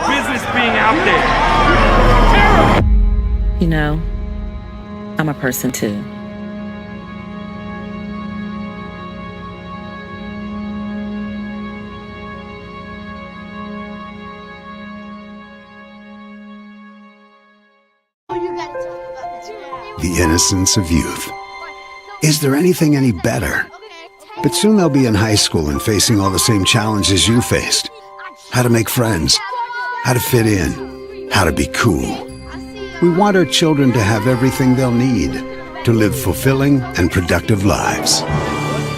business being out there. You know, I'm a person too. The innocence of youth. Is there anything any better? But soon they'll be in high school and facing all the same challenges you faced. How to make friends, how to fit in, how to be cool. We want our children to have everything they'll need to live fulfilling and productive lives.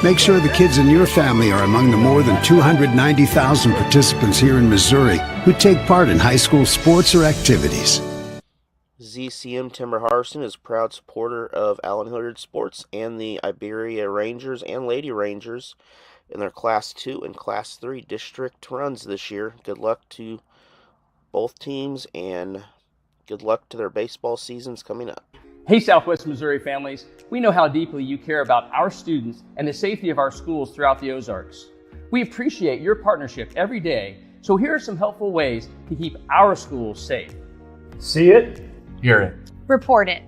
Make sure the kids in your family are among the more than 290,000 participants here in Missouri who take part in high school sports or activities. ZCM Timber Harvesting is a proud supporter of Allen Hilliard Sports and the Iberia Rangers and Lady Rangers in their Class 2 and Class 3 district runs this year. Good luck to both teams and good luck to their baseball seasons coming up. Hey Southwest Missouri families, we know how deeply you care about our students and the safety of our schools throughout the Ozarks. We appreciate your partnership every day, so here are some helpful ways to keep our schools safe. See it, hear it, report it.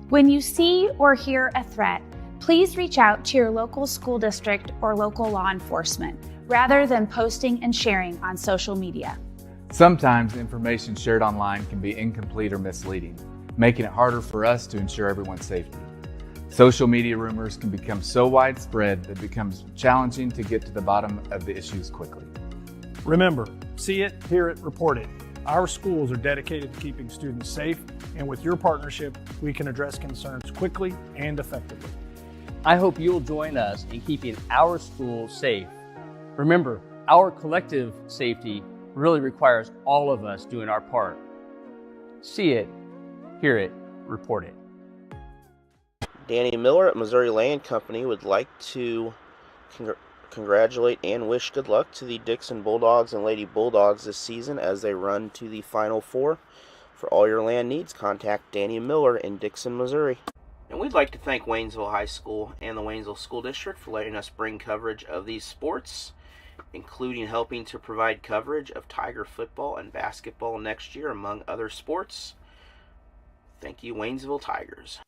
When you see or hear a threat, please reach out to your local school district or local law enforcement rather than posting and sharing on social media. Sometimes information shared online can be incomplete or misleading, making it harder for us to ensure everyone's safety. Social media rumors can become so widespread that it becomes challenging to get to the bottom of the issues quickly. Remember, see it, hear it, report it. Our schools are dedicated to keeping students safe, and with your partnership, we can address concerns quickly and effectively. I hope you'll join us in keeping our schools safe. Remember, our collective safety really requires all of us doing our part. See it, hear it, report it. Danny Miller at Missouri Land Company would like to congratulate and wish good luck to the Dixon Bulldogs and Lady Bulldogs this season as they run to the Final Four. For all your land needs, contact Danny Miller in Dixon, Missouri. And we'd like to thank Waynesville High School and the Waynesville School District for letting us bring coverage of these sports, including helping to provide coverage of Tiger football and basketball next year, among other sports. Thank you, Waynesville Tigers.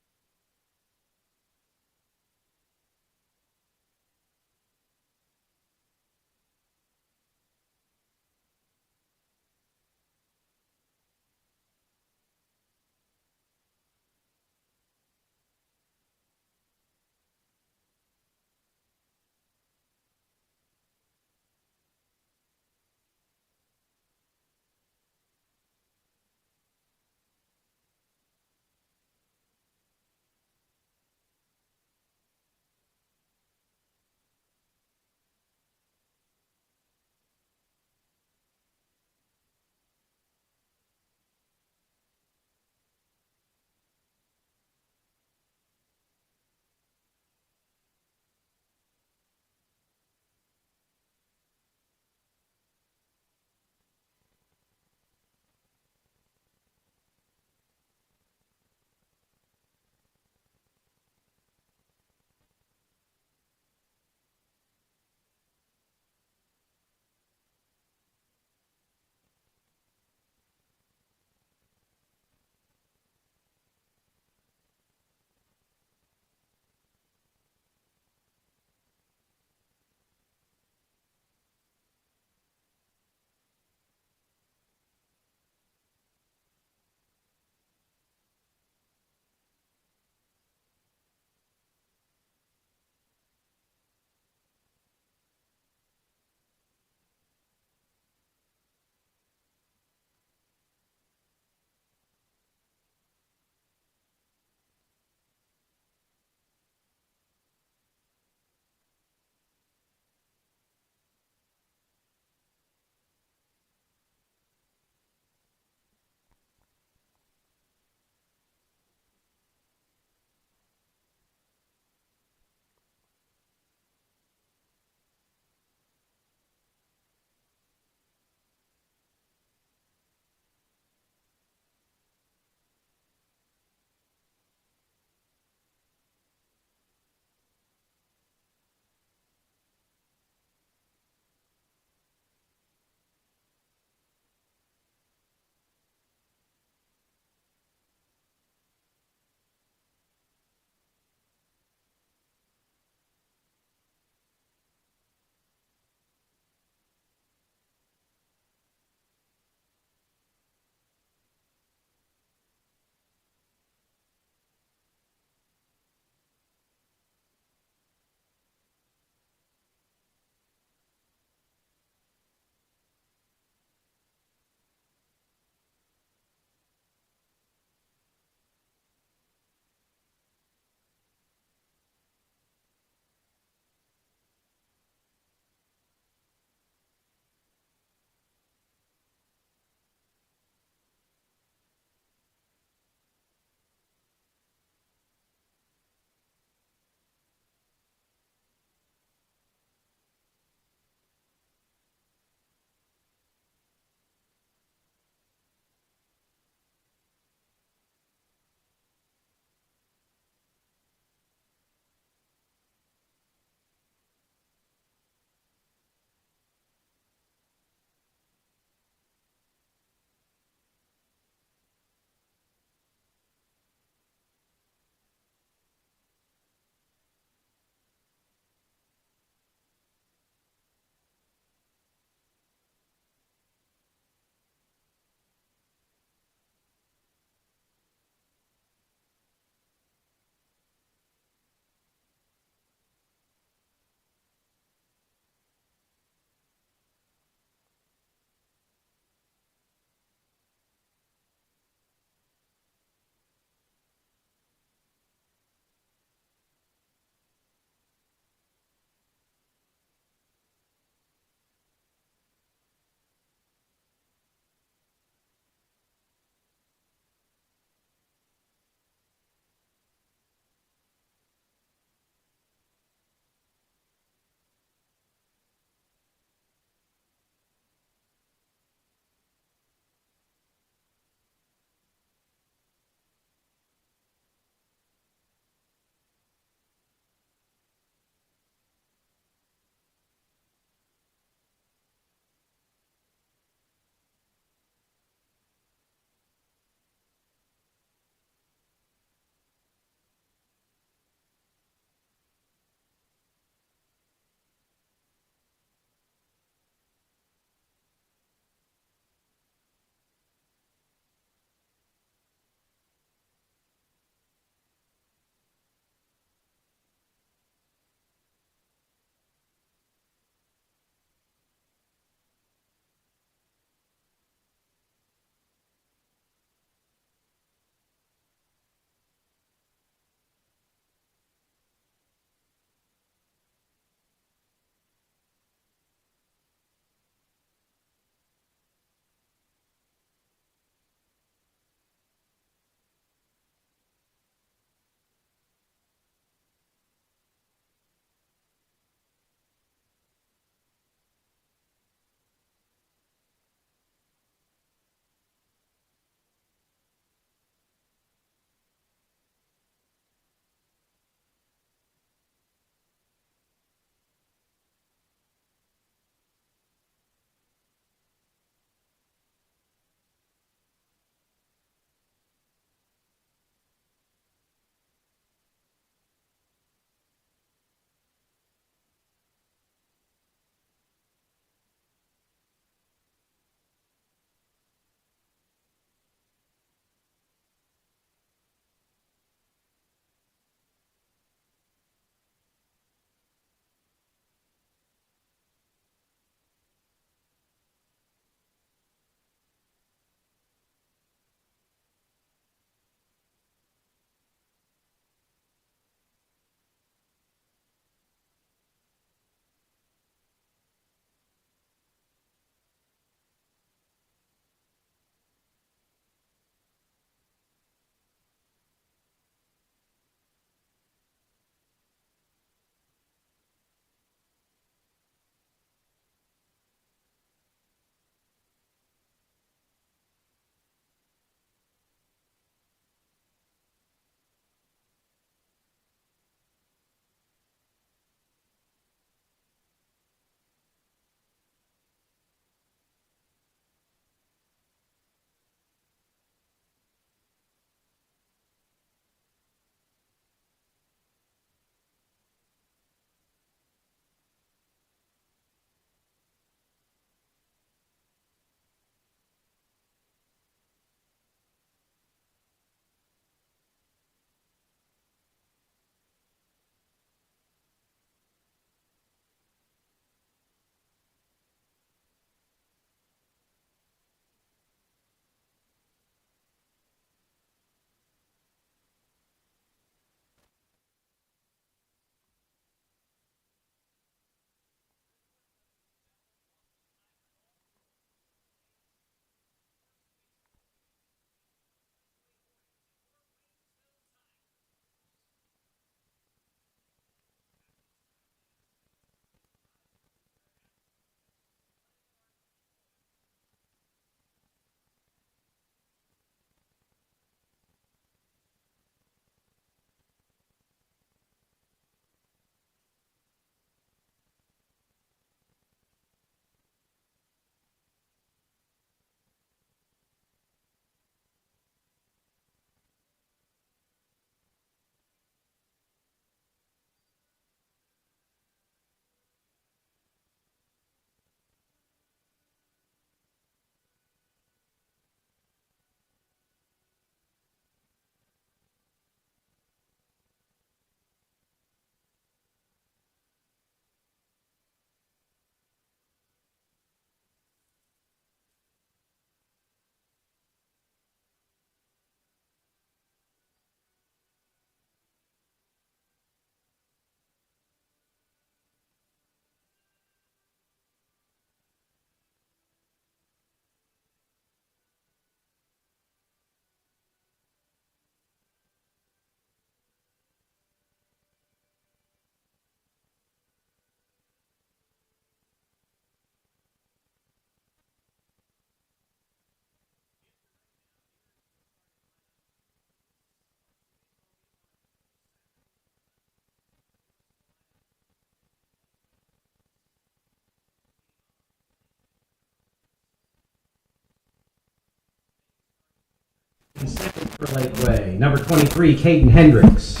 Second for Lakeway, number 23, Caden Hendricks.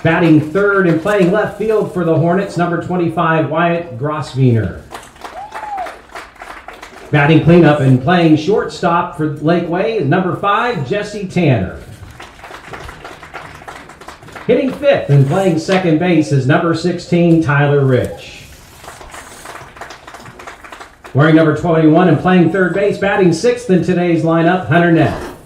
Batting third and playing left field for the Hornets, number 25, Wyatt Grosviener. Batting cleanup and playing shortstop for Lakeway is number 5, Jesse Tanner. Hitting fifth and playing second base is number 16, Tyler Rich. Wearing number 21 and playing third base, batting sixth in today's lineup, Hunter Neff.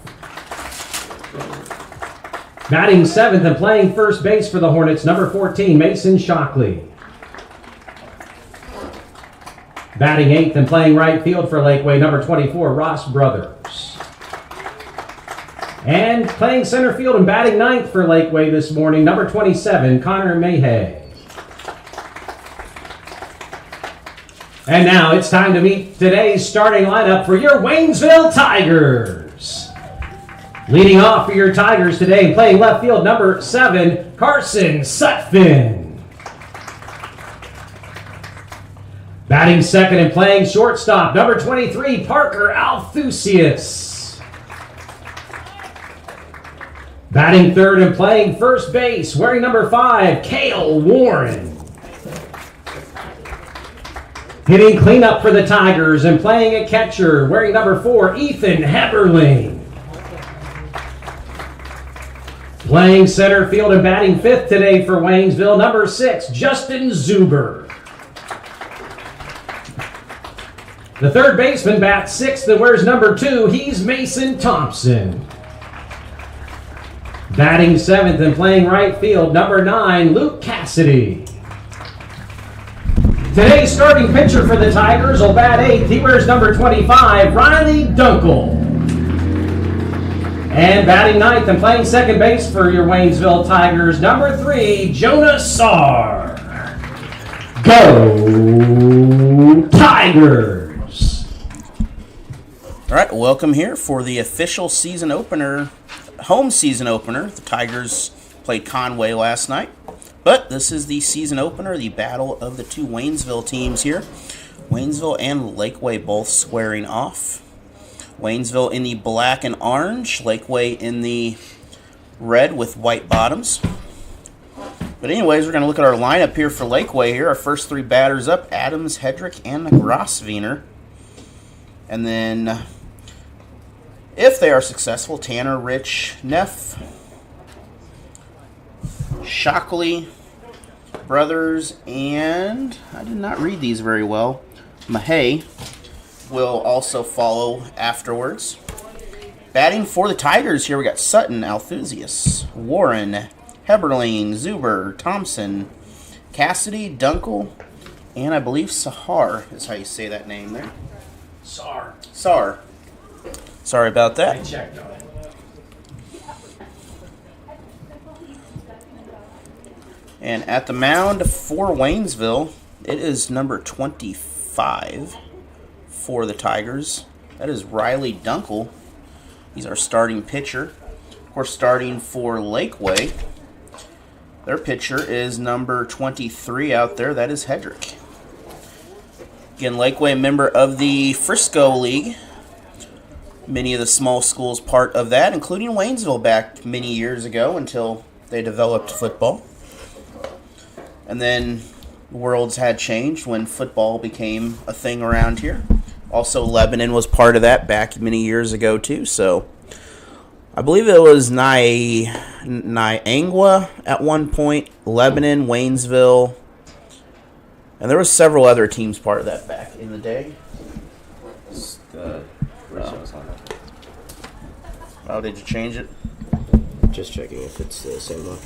Batting seventh and playing first base for the Hornets, number 14, Mason Shockley. Batting eighth and playing right field for Lakeway, number 24, Ross Brothers. And playing center field and batting ninth for Lakeway this morning, number 27, Connor Mayhay. And now it's time to meet today's starting lineup for your Waynesville Tigers. Leading off for your Tigers today, playing left field, number 7, Carson Sutphin. Batting second and playing shortstop, number 23, Parker Althusius. Batting third and playing first base, wearing number 5, Cale Warren. Hitting cleanup for the Tigers and playing at catcher, wearing number 4, Ethan Heberling. Playing center field and batting fifth today for Waynesville, number 6, Justin Zuber. The third baseman bats sixth and wears number 2, he's Mason Thompson. Batting seventh and playing right field, number 9, Luke Cassidy. Today's starting pitcher for the Tigers will bat eighth. He wears number 25, Riley Dunkel. And batting ninth and playing second base for your Waynesville Tigers, number 3, Jonah Sarr. Go Tigers! All right, welcome here for the official season opener, home season opener. The Tigers played Conway last night. But this is the season opener, the battle of the two Waynesville teams here. Waynesville and Lakeway both squaring off. Waynesville in the black and orange, Lakeway in the red with white bottoms. But anyways, we're going to look at our lineup here for Lakeway here. Our first three batters up, Adams, Hedrick, and Grosviener. And then, if they are successful, Tanner, Rich, Neff, Shockley, Brothers, and I did not read these very well, Mahay will also follow afterwards. Batting for the Tigers here, we got Sutton, Althusius, Warren, Heberling, Zuber, Thompson, Cassidy, Dunkel, and I believe Sahar is how you say that name there. Sarr. Sorry about that. I checked on it. And at the mound for Waynesville, it is number 25 for the Tigers. That is Riley Dunkel. He's our starting pitcher. Of course, starting for Lakeway, their pitcher is number 23 out there. That is Hedrick. Again, Lakeway, member of the Frisco League. Many of the small schools part of that, including Waynesville back many years ago until they developed football. And then worlds had changed when football became a thing around here. Also, Lebanon was part of that back many years ago, too. So, I believe it was Niangua at one point, Lebanon, Waynesville, and there was several other teams part of that back in the day. Oh, did you change it? Just checking if it's the same one.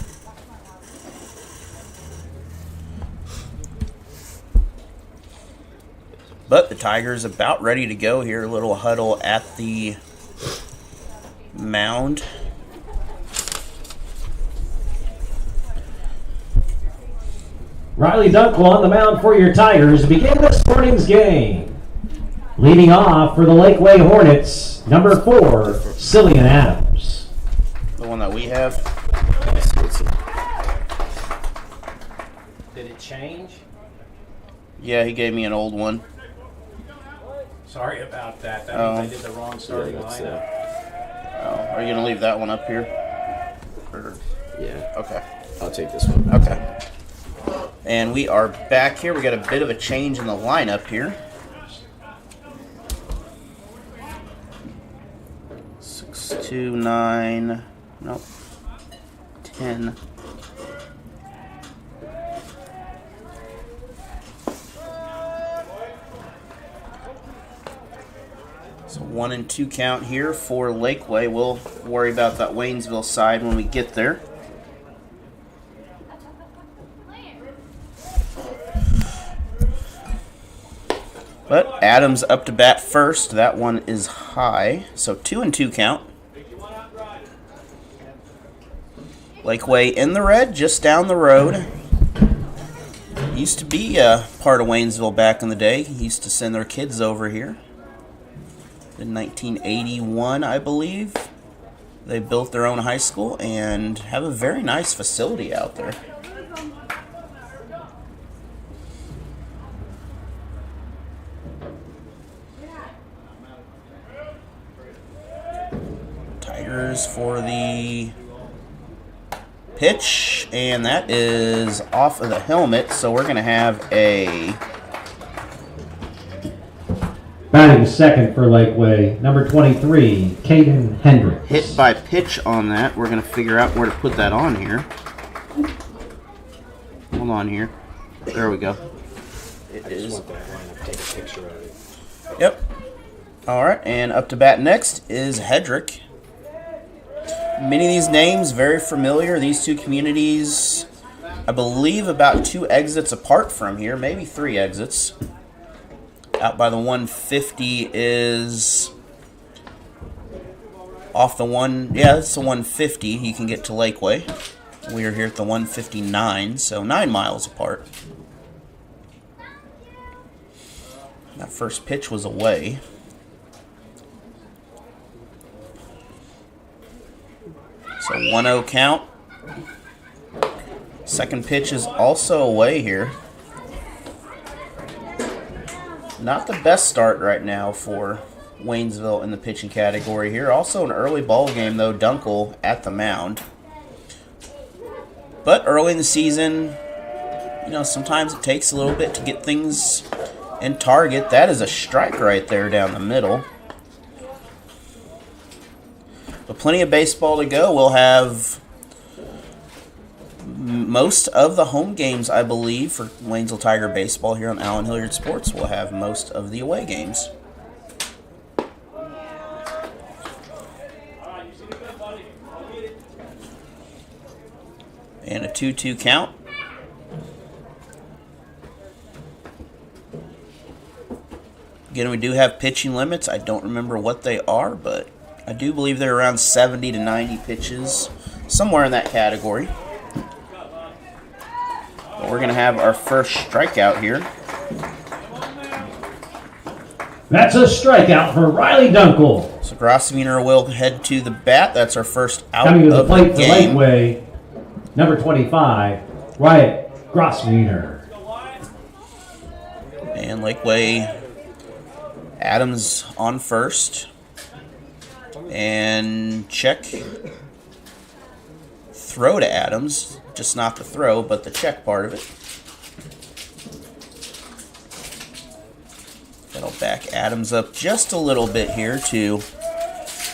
But the Tigers about ready to go here. A little huddle at the mound. Riley Dunkel on the mound for your Tigers to begin this morning's game. Leading off for the Lakeway Hornets, number 4, Cillian Adams. The one that we have. Did it change? Yeah, he gave me an old one. Sorry about that. That means I did the wrong starting lineup. Are you going to leave that one up here? Or... Yeah. Okay. I'll take this one. Okay. And we are back here. We got a bit of a change in the lineup here. 6, 2, 9. Nope. 10. So 1 and 2 count here for Laquey. We'll worry about that Waynesville side when we get there. But Adams up to bat first. That one is high. So 2 and 2 count. Laquey in the red, just down the road. Used to be part of Waynesville back in the day. Used to send their kids over here. In 1981, I believe, they built their own high school and have a very nice facility out there. Tigers for the pitch, and that is off of the helmet, so we're going to have a... Batting second for Laquey, number 23, Caden Hendricks. Hit by pitch on that. We're going to figure out where to put that on here. Hold on here. There we go. It is. Want that lineup. Take a picture of it. Yep. All right, and up to bat next is Hedrick. Many of these names very familiar. These two communities, I believe, about 2 exits apart from here, maybe 3 exits. Out by the 150 is off the one. Yeah, it's the 150. You can get to Laquey. We are here at the 159, so 9 miles apart. That first pitch was away. So 1-0 count. Second pitch is also away here. Not the best start right now for Waynesville in the pitching category here. Also an early ball game, though. Dunkel at the mound. But early in the season, you know, sometimes it takes a little bit to get things in target. That is a strike right there down the middle. But plenty of baseball to go. We'll have most of the home games, I believe, for Waynesville Tiger baseball here on Allen Hilliard Sports. We'll have most of the away games. And a 2-2 count. Again, we do have pitching limits. I don't remember what they are, but I do believe they're around 70 to 90 pitches, somewhere in that category. But we're going to have our first strikeout here. That's a strikeout for Riley Dunkel. So Grosvenor will head to the bat. That's our first out Coming to the of the plate for game. Laquey, number 25, Wyatt Grosvenor. And Laquey, Adams on first. And check. Throw to Adams. Just not the throw, but the check part of it. That'll back Adams up just a little bit here to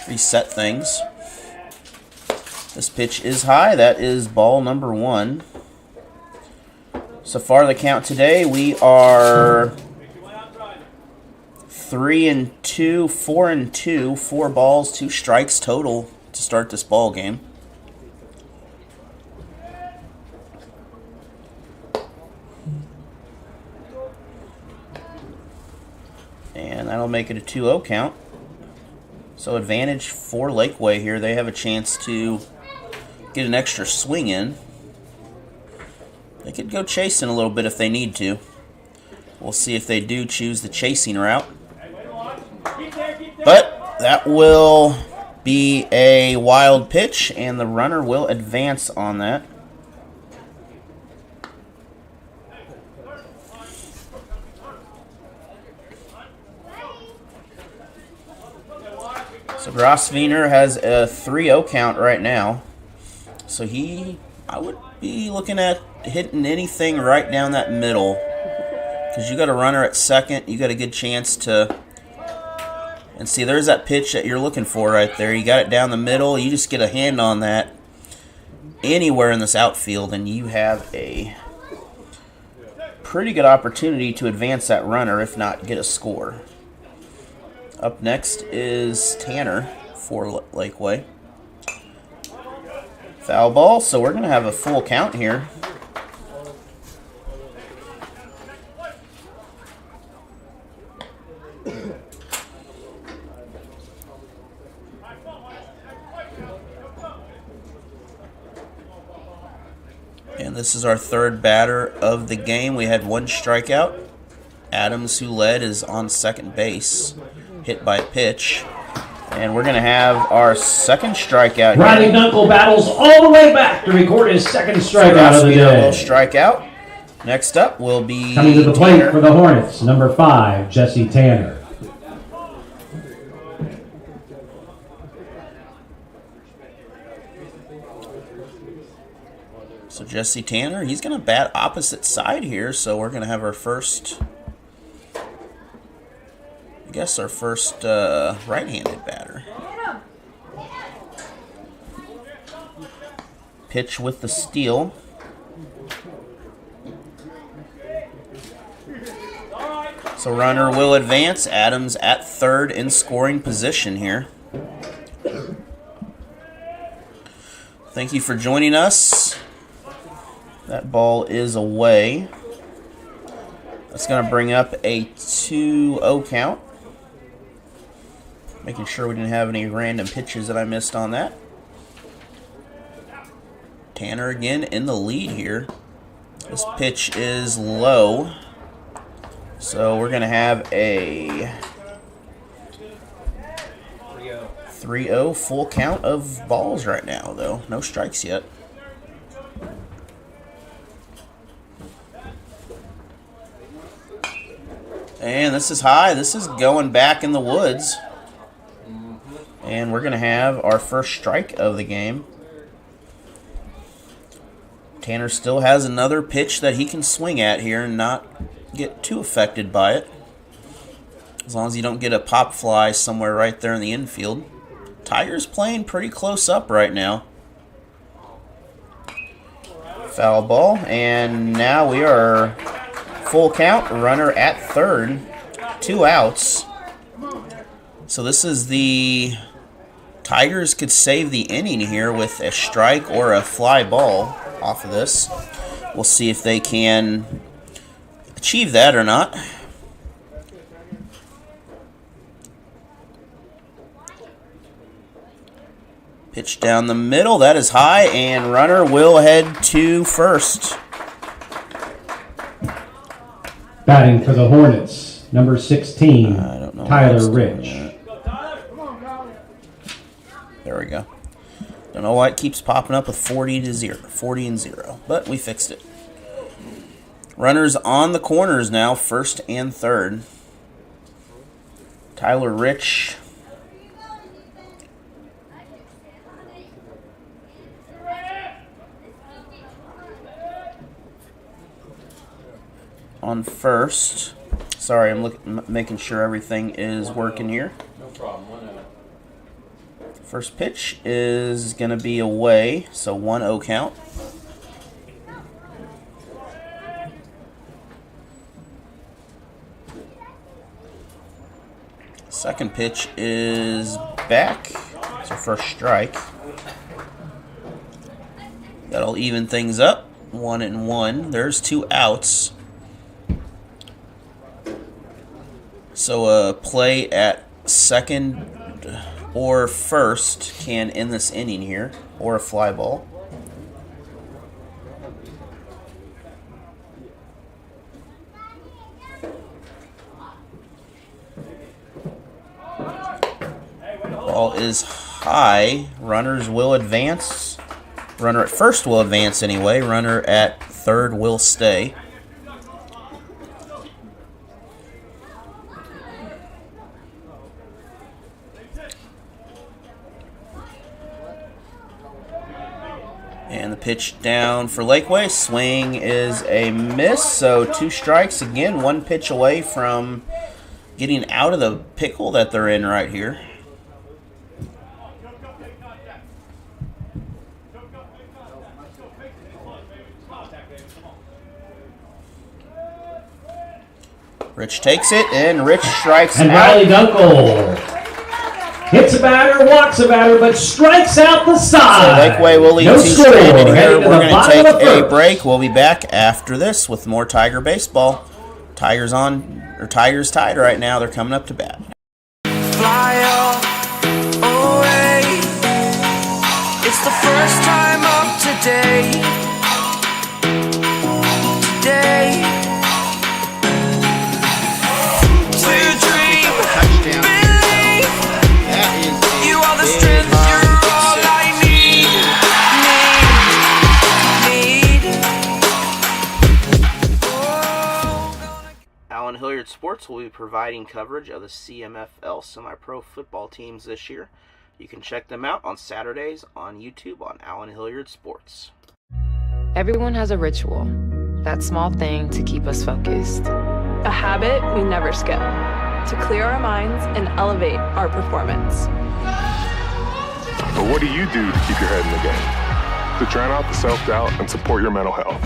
reset things. This pitch is high. That is ball number 1. So far the count today, we are 3 and 2, 4 and 2, 4 balls, 2 strikes total to start this ball game. And that'll make it a 2-0 count. So advantage for Laquey here. They have a chance to get an extra swing in. They could go chasing a little bit if they need to. We'll see if they do choose the chasing route. But that will be a wild pitch, and the runner will advance on that. So Grosvenor has a 3-0 count right now. So I would be looking at hitting anything right down that middle. Because you got a runner at second, you got a good chance to... And see, there's that pitch that you're looking for right there. You got it down the middle. You just get a hand on that anywhere in this outfield, and you have a pretty good opportunity to advance that runner, if not get a score. Up next is Tanner for Laquey. Foul ball, so we're going to have a full count here. And this is our third batter of the game. We had one strikeout. Adams, who led, is on second base, hit by a pitch. And we're going to have our second strikeout. Riley Dunkel battles all the way back to record his second strikeout of the day. Will strike out. Next up will be coming to the plate Tanner. for the Hornets, number 5, Jesse Tanner. So Jesse Tanner, he's going to bat opposite side here, so we're going to have our first, I guess our first right-handed batter. Pitch with the steal. So runner will advance. Adams at third in scoring position here. Thank you for joining us. That ball is away. That's going to bring up a 2-0 count. Making sure we didn't have any random pitches that I missed on that. Tanner again in the lead here. This pitch is low. So we're going to have a 3-0 full count of balls right now, though. No strikes yet. And this is high. This is going back in the woods. And we're going to have our first strike of the game. Tanner still has another pitch that he can swing at here and not get too affected by it. As long as you don't get a pop fly somewhere right there in the infield. Tiger's playing pretty close up right now. Foul ball. And now we are... full count, runner at third, 2 outs. So this is the Tigers could save the inning here with a strike or a fly ball off of this. We'll see if they can achieve that or not. Pitch down the middle, that is high, and runner will head to first. Batting for the Hornets, number 16, Tyler Rich. There we go. Don't know why it keeps popping up with 40 and 0, but we fixed it. Runners on the corners now, first and third. Tyler Rich. On first. Sorry, I'm making sure everything is working here. No problem. First pitch is going to be away, so 1-0 count. Second pitch is back. It's our first strike. That'll even things up. 1-1. There's 2 outs. So a play at second or first can end this inning here, or a fly ball. Ball is high. Runners will advance. Runner at first will advance anyway. Runner at third will stay. And the pitch down for Laquey. Swing is a miss, so 2 strikes. Again, 1 pitch away from getting out of the pickle that they're in right here. Rich takes it, and Rich strikes and out. Riley Dunkel hits a batter, walks a batter, but strikes out the side. So Laquey will lead 2 stranded here. We're going to take a break. We'll be back after this with more Tiger baseball. Tigers tied right now. They're coming up to bat. Fly away. It's the first time of today. To dream, believe. You are the strength. You're all I need. Allen Hilliard Sports will be providing coverage of the CMFL semi-pro football teams this year. You can check them out on Saturdays on YouTube on Allen Hilliard Sports. Everyone has a ritual, that small thing to keep us focused. A habit we never skip, to clear our minds and elevate our performance. But what do you do to keep your head in the game? To drown out the self-doubt and support your mental health.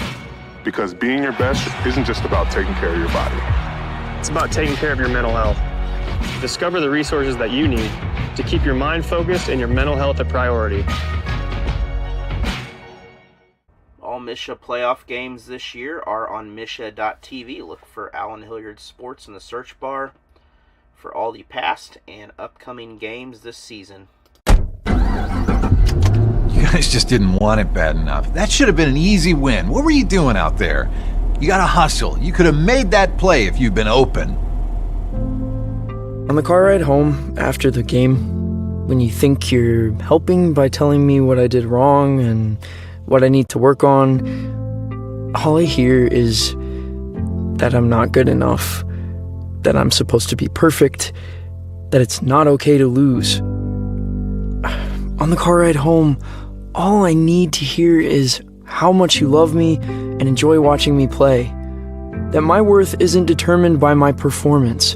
Because being your best isn't just about taking care of your body. It's about taking care of your mental health. Discover the resources that you need to keep your mind focused and your mental health a priority. All MSHSAA playoff games this year are on MSHSAA.tv. Look for Allen Hilliard Sports in the search bar for all the past and upcoming games this season. You guys just didn't want it bad enough. That should have been an easy win. What were you doing out there? You gotta hustle. You could have made that play if you'd been open. On the car ride home after the game, when you think you're helping by telling me what I did wrong and what I need to work on, all I hear is that I'm not good enough, that I'm supposed to be perfect, that it's not okay to lose. On the car ride home, all I need to hear is how much you love me and enjoy watching me play, that my worth isn't determined by my performance,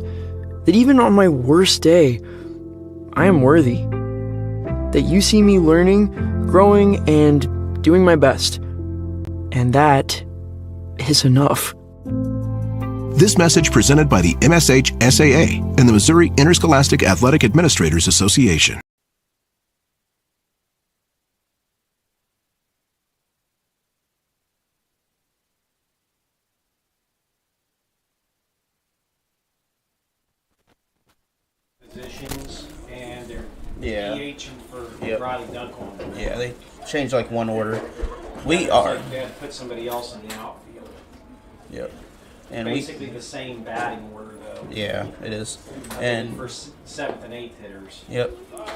that even on my worst day, I am worthy, that you see me learning, growing, and doing my best, and that is enough. This message presented by the MSHSAA and the Missouri Interscholastic Athletic Administrators Association. Positions and their DH for Riley Dunkel. Yeah, they changed like one order. We are. They had to put somebody else in the outfield. Yep. And basically the same batting order though. Yeah, it is. And for 7th and 8th hitters. Yep.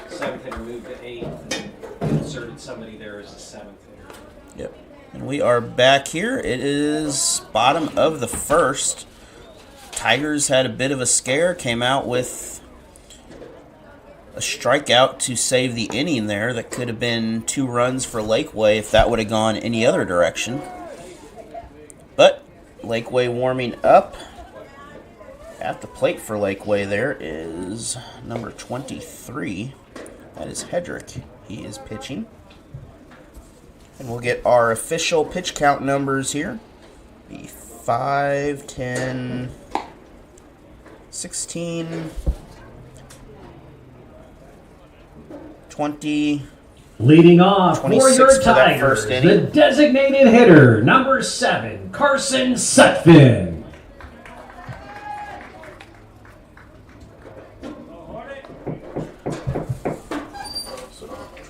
7th hitter moved to 8th and inserted somebody there as a 7th hitter. Yep. And we are back here. It is bottom of the first. Tigers had a bit of a scare, came out with a strikeout to save the inning there. That could have been 2 runs for Laquey if that would have gone any other direction. But Laquey warming up. At the plate for Laquey there is number 23. That is Hedrick. He is pitching. And we'll get our official pitch count numbers here. Be 5, 10, 16, 20. Leading off for your Tigers, for the designated hitter, number 7, Carson Sutphin.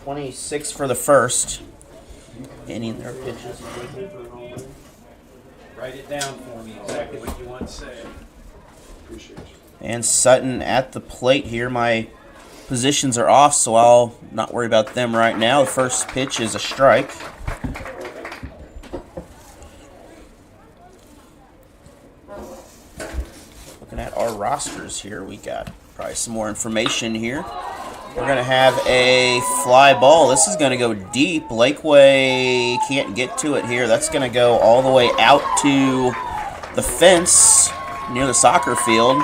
26 for the first. Inning their pitches. Write it down for me, exactly what you want to say. Appreciate you. And Sutton at the plate here. My positions are off, so I'll not worry about them right now. The first pitch is a strike. Looking at our rosters here, we got probably some more information here. We're going to have a fly ball. This is going to go deep. Lakeway can't get to it here. That's going to go all the way out to the fence near the soccer field.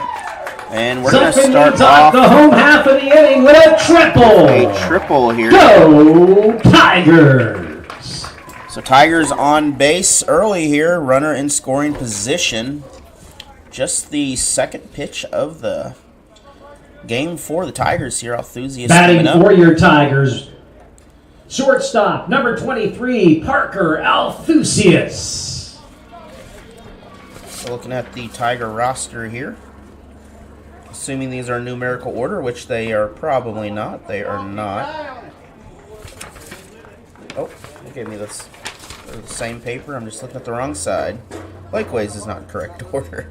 And we're going to start off the home half of the inning with a triple. A triple here. Go Tigers! So Tigers on base early here. Runner in scoring position. Just the second pitch of the game for the Tigers here. Althousius batting for your Tigers. Shortstop, number 23, Parker Althousius. So looking at the Tiger roster here. Assuming these are numerical order, which they are probably not. They are not. Oh, they gave me this. They're the same paper. I'm just looking at the wrong side. Lakeways is not in correct order.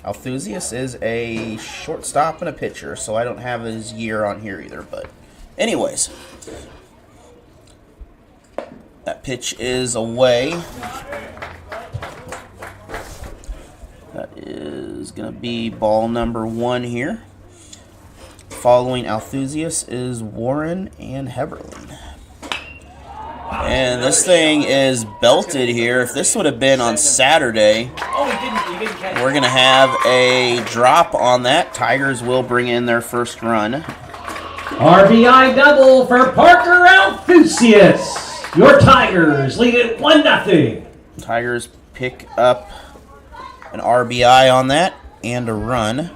Althousius is a shortstop and a pitcher, so I don't have his year on here either. But anyways, that pitch is away. That is going to be ball number 1 here. Following Althousius is Warren and Heberlin. And this thing is belted here. If this would have been on Saturday, we're going to have a drop on that. Tigers will bring in their first run. RBI double for Parker Althousius. Your Tigers lead it 1-0. Tigers pick up an RBI on that and a run.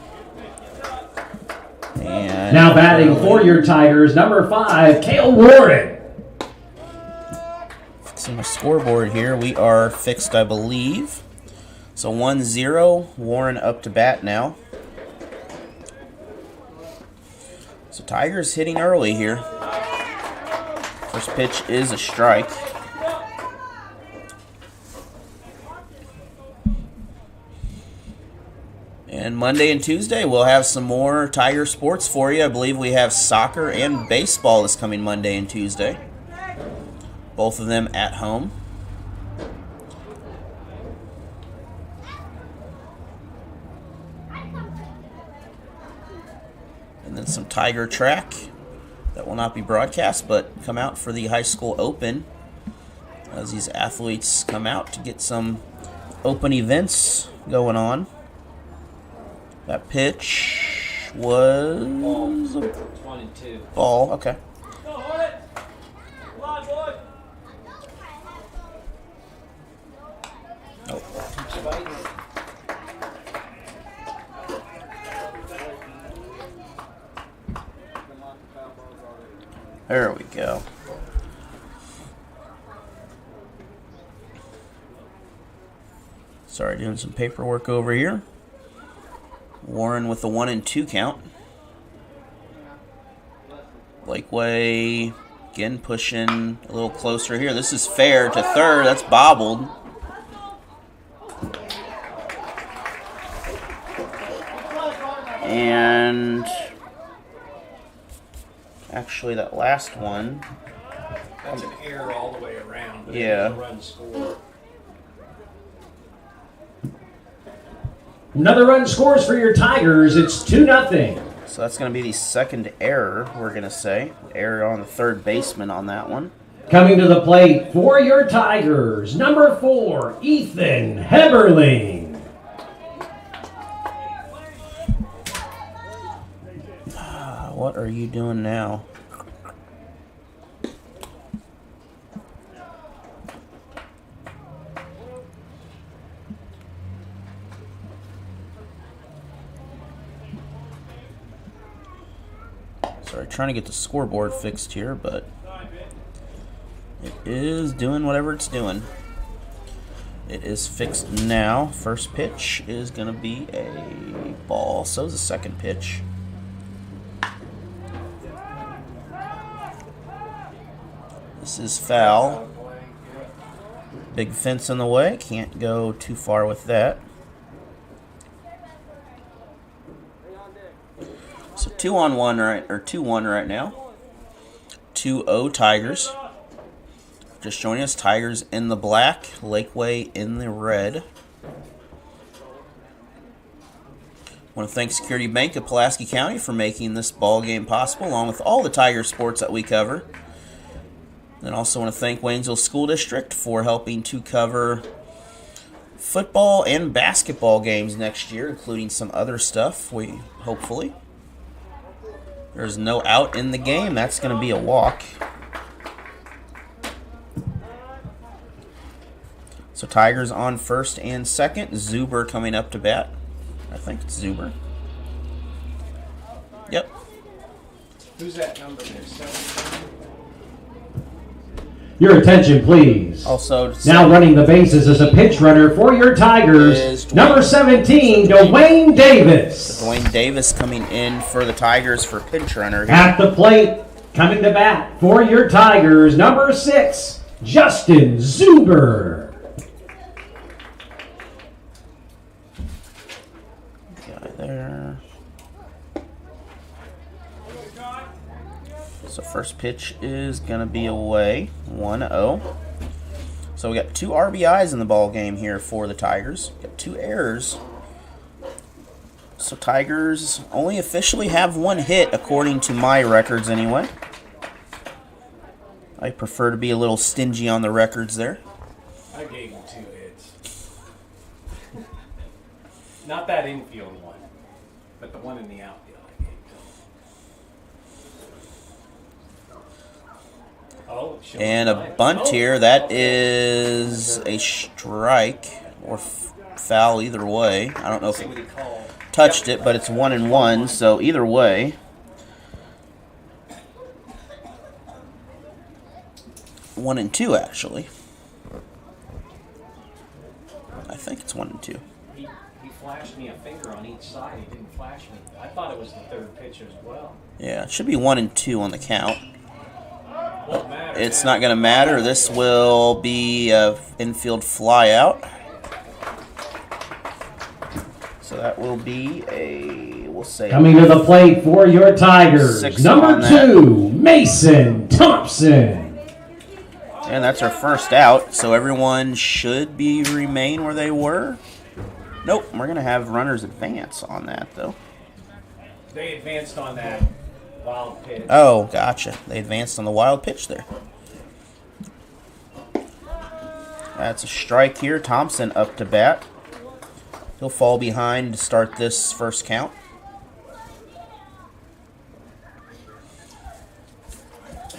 And now batting for your Tigers, number 5, Cale Warren. Fixing the scoreboard here. We are fixed, I believe. So 1-0. Warren up to bat now. So Tigers hitting early here. First pitch is a strike. And Monday and Tuesday, we'll have some more Tiger sports for you. I believe we have soccer and baseball this coming Monday and Tuesday. Both of them at home. And then some Tiger track that will not be broadcast, but come out for the high school open as these athletes come out to get some open events going on. That pitch was a ball. Okay. There we go. Sorry, doing some paperwork over here. Warren with the 1-2 count. Lakeway again pushing a little closer here. This is fair to third. That's bobbled. And actually that last one. That's an error all the way around. Yeah. Run score. Another run scores for your Tigers. It's 2-0. So that's going to be the second error, we're going to say. Error on the third baseman on that one. Coming to the plate for your Tigers, number 4, Ethan Heberling. What are you doing now? Sorry, trying to get the scoreboard fixed here, but it is doing whatever it's doing. It is fixed now. First pitch is going to be a ball. So is the second pitch. This is foul. Big fence in the way. Can't go too far with that. So 2-1 right, or 2-1 right now. 2-0 Tigers. Just joining us, Tigers in the black, Lakeway in the red. want to thank Security Bank of Pulaski County for making this ball game possible, along with all the Tiger sports that we cover. And also want to thank Waynesville School District for helping to cover football and basketball games next year, including some other stuff, hopefully. There's no out in the game. That's going to be a walk. So Tigers on first and second. Zuber coming up to bat. I think it's Zuber. Yep. Who's that number there? Your attention, please. Also, now running the bases as a pinch runner for your Tigers, number 17, Dwayne Davis. Dwayne Davis coming in for the Tigers for pinch runner here. At the plate, coming to bat for your Tigers, number 6, Justin Zuber. There. So first pitch is going to be away, 1-0. So we got 2 RBIs in the ball game here for the Tigers. Got 2 errors. So Tigers only officially have 1 hit according to my records anyway. I prefer to be a little stingy on the records there. I gave him 2 hits. Not that infield one, but the one in the outfield I gave to him. And a bunt here. That is a strike or foul either way. I don't know if it touched it, but it's 1-1, so either way. 1-2 actually. I think it's 1-2. He flashed me a finger on each side. He didn't flash me. I thought it was the 3rd pitch as well. Yeah, it should be 1-2 on the count. It's not going to matter. This will be an infield fly out. So that will be a, we'll say, coming to the plate for your Tigers, number 2, Mason Thompson. And that's our first out, so everyone should remain where they were. Nope, we're going to have runners advance on that, though. They advanced on that wild pitch. Oh, gotcha. They advanced on the wild pitch there. That's a strike here. Thompson up to bat. He'll fall behind to start this first count.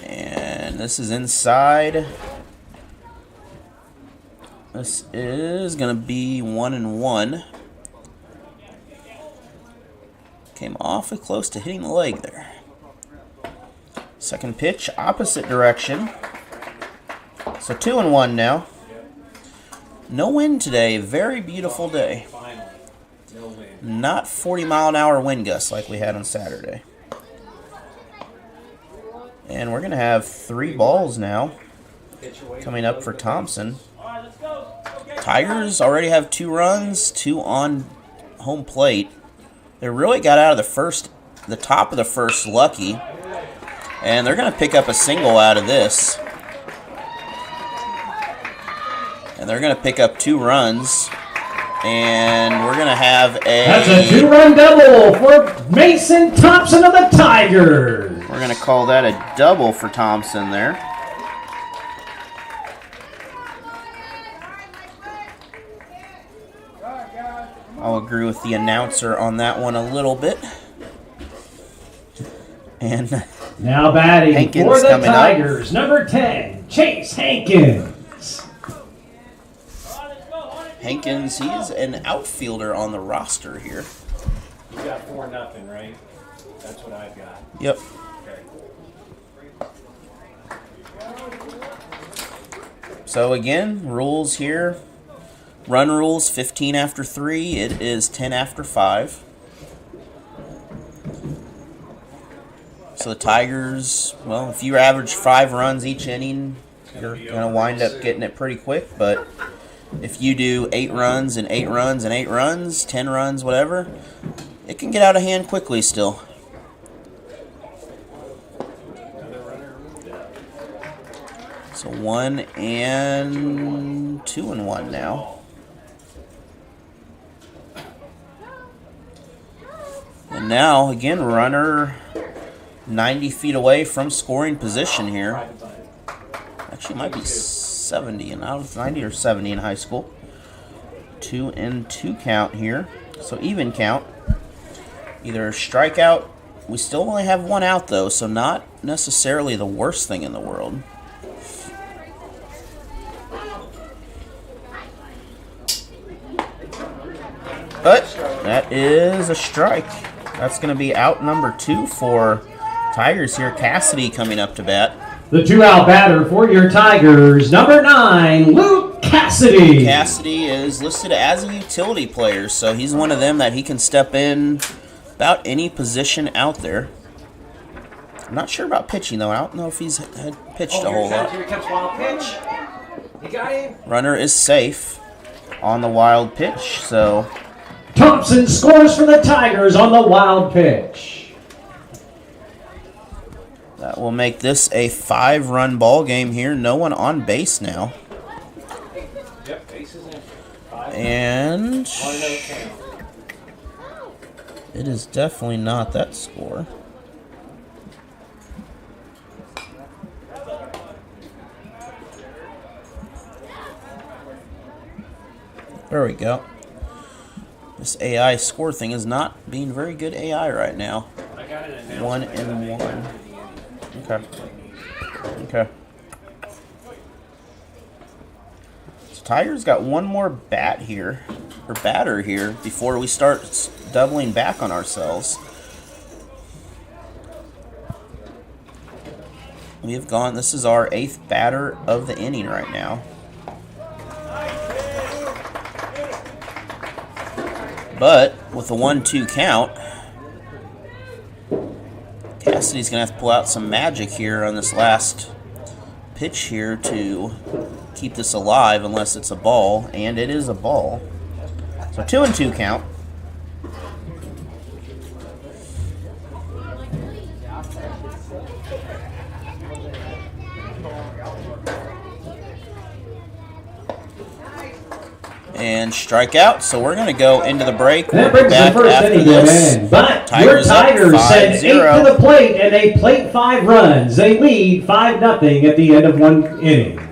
And this is inside. This is going to be 1-1. Came awfully close to hitting the leg there. Second pitch, opposite direction. So 2-1 now. No wind today. Very beautiful day. Not 40-mile-an-hour wind gusts like we had on Saturday. And we're going to have 3 balls now coming up for Thompson. Tigers already have 2 runs, 2 on home plate. They really got out of the top of the first lucky. And they're going to pick up a single out of this. And they're going to pick up 2 runs. And we're going to have That's a 2-run double for Mason Thompson of the Tigers. We're going to call that a double for Thompson there. I'll agree with the announcer on that one a little bit. And now batting Hankins for the coming Tigers, up. number 10, Chase Hankins. Hankins, he's an outfielder on the roster here. You got 4-0, right? That's what I've got. Yep. So again, rules here. Run rules, 15 after 3. It is 10 after 5. So the Tigers, well, if you average 5 runs each inning, you're going to wind up getting it pretty quick. But if you do 8 runs and 8 runs and 8 runs, 10 runs, whatever, it can get out of hand quickly still. So 1 and 2-1 now. now, again, runner 90 feet away from scoring position here. Actually, might be 70, and I was 90 or 70 in high school. 2-2 count here, so even count. Either a strikeout. We still only have one out, though, so not necessarily the worst thing in the world. But that is a strike. That's going to be out number 2 for Tigers here. Cassidy coming up to bat. The 2-out batter for your Tigers, number 9, Luke Cassidy. Cassidy is listed as a utility player, so he's one of them that he can step in about any position out there. I'm not sure about pitching, though. I don't know if he's had pitched a whole lot. Here comes wild pitch. You got him. Runner is safe on the wild pitch, so Thompson scores for the Tigers on the wild pitch. that will make this a 5-run ball game here. No one on base now. Yep, base is in. And it is definitely not that score. There we go. This AI score thing is not being very good AI right now. 1-1. Okay. Okay. So Tigers got one more batter here before we start doubling back on ourselves. We have gone, this is our 8th batter of the inning right now. But with a 1-2 count, Cassidy's going to have to pull out some magic here on this last pitch here to keep this alive unless it's a ball, and it is a ball. So 2-2 count. And strike out, so we're going to go into the break. That brings the first inning to an end. But your Tigers send 8 to the plate, and they plate 5 runs. They lead 5-0 at the end of 1 inning.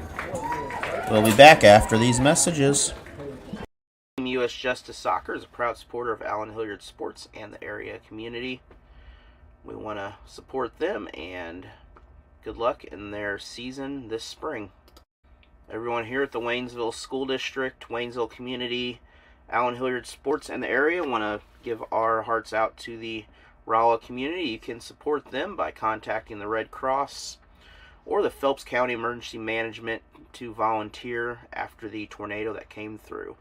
We'll be back after these messages. U.S. Justice Soccer is a proud supporter of Allen Hilliard Sports and the area community. We want to support them, and good luck in their season this spring. Everyone here at the Waynesville School District, Waynesville community, Allen Hilliard Sports and the area want to give our hearts out to the Rolla community. You can support them by contacting the Red Cross or the Phelps County Emergency Management to volunteer after the tornado that came through.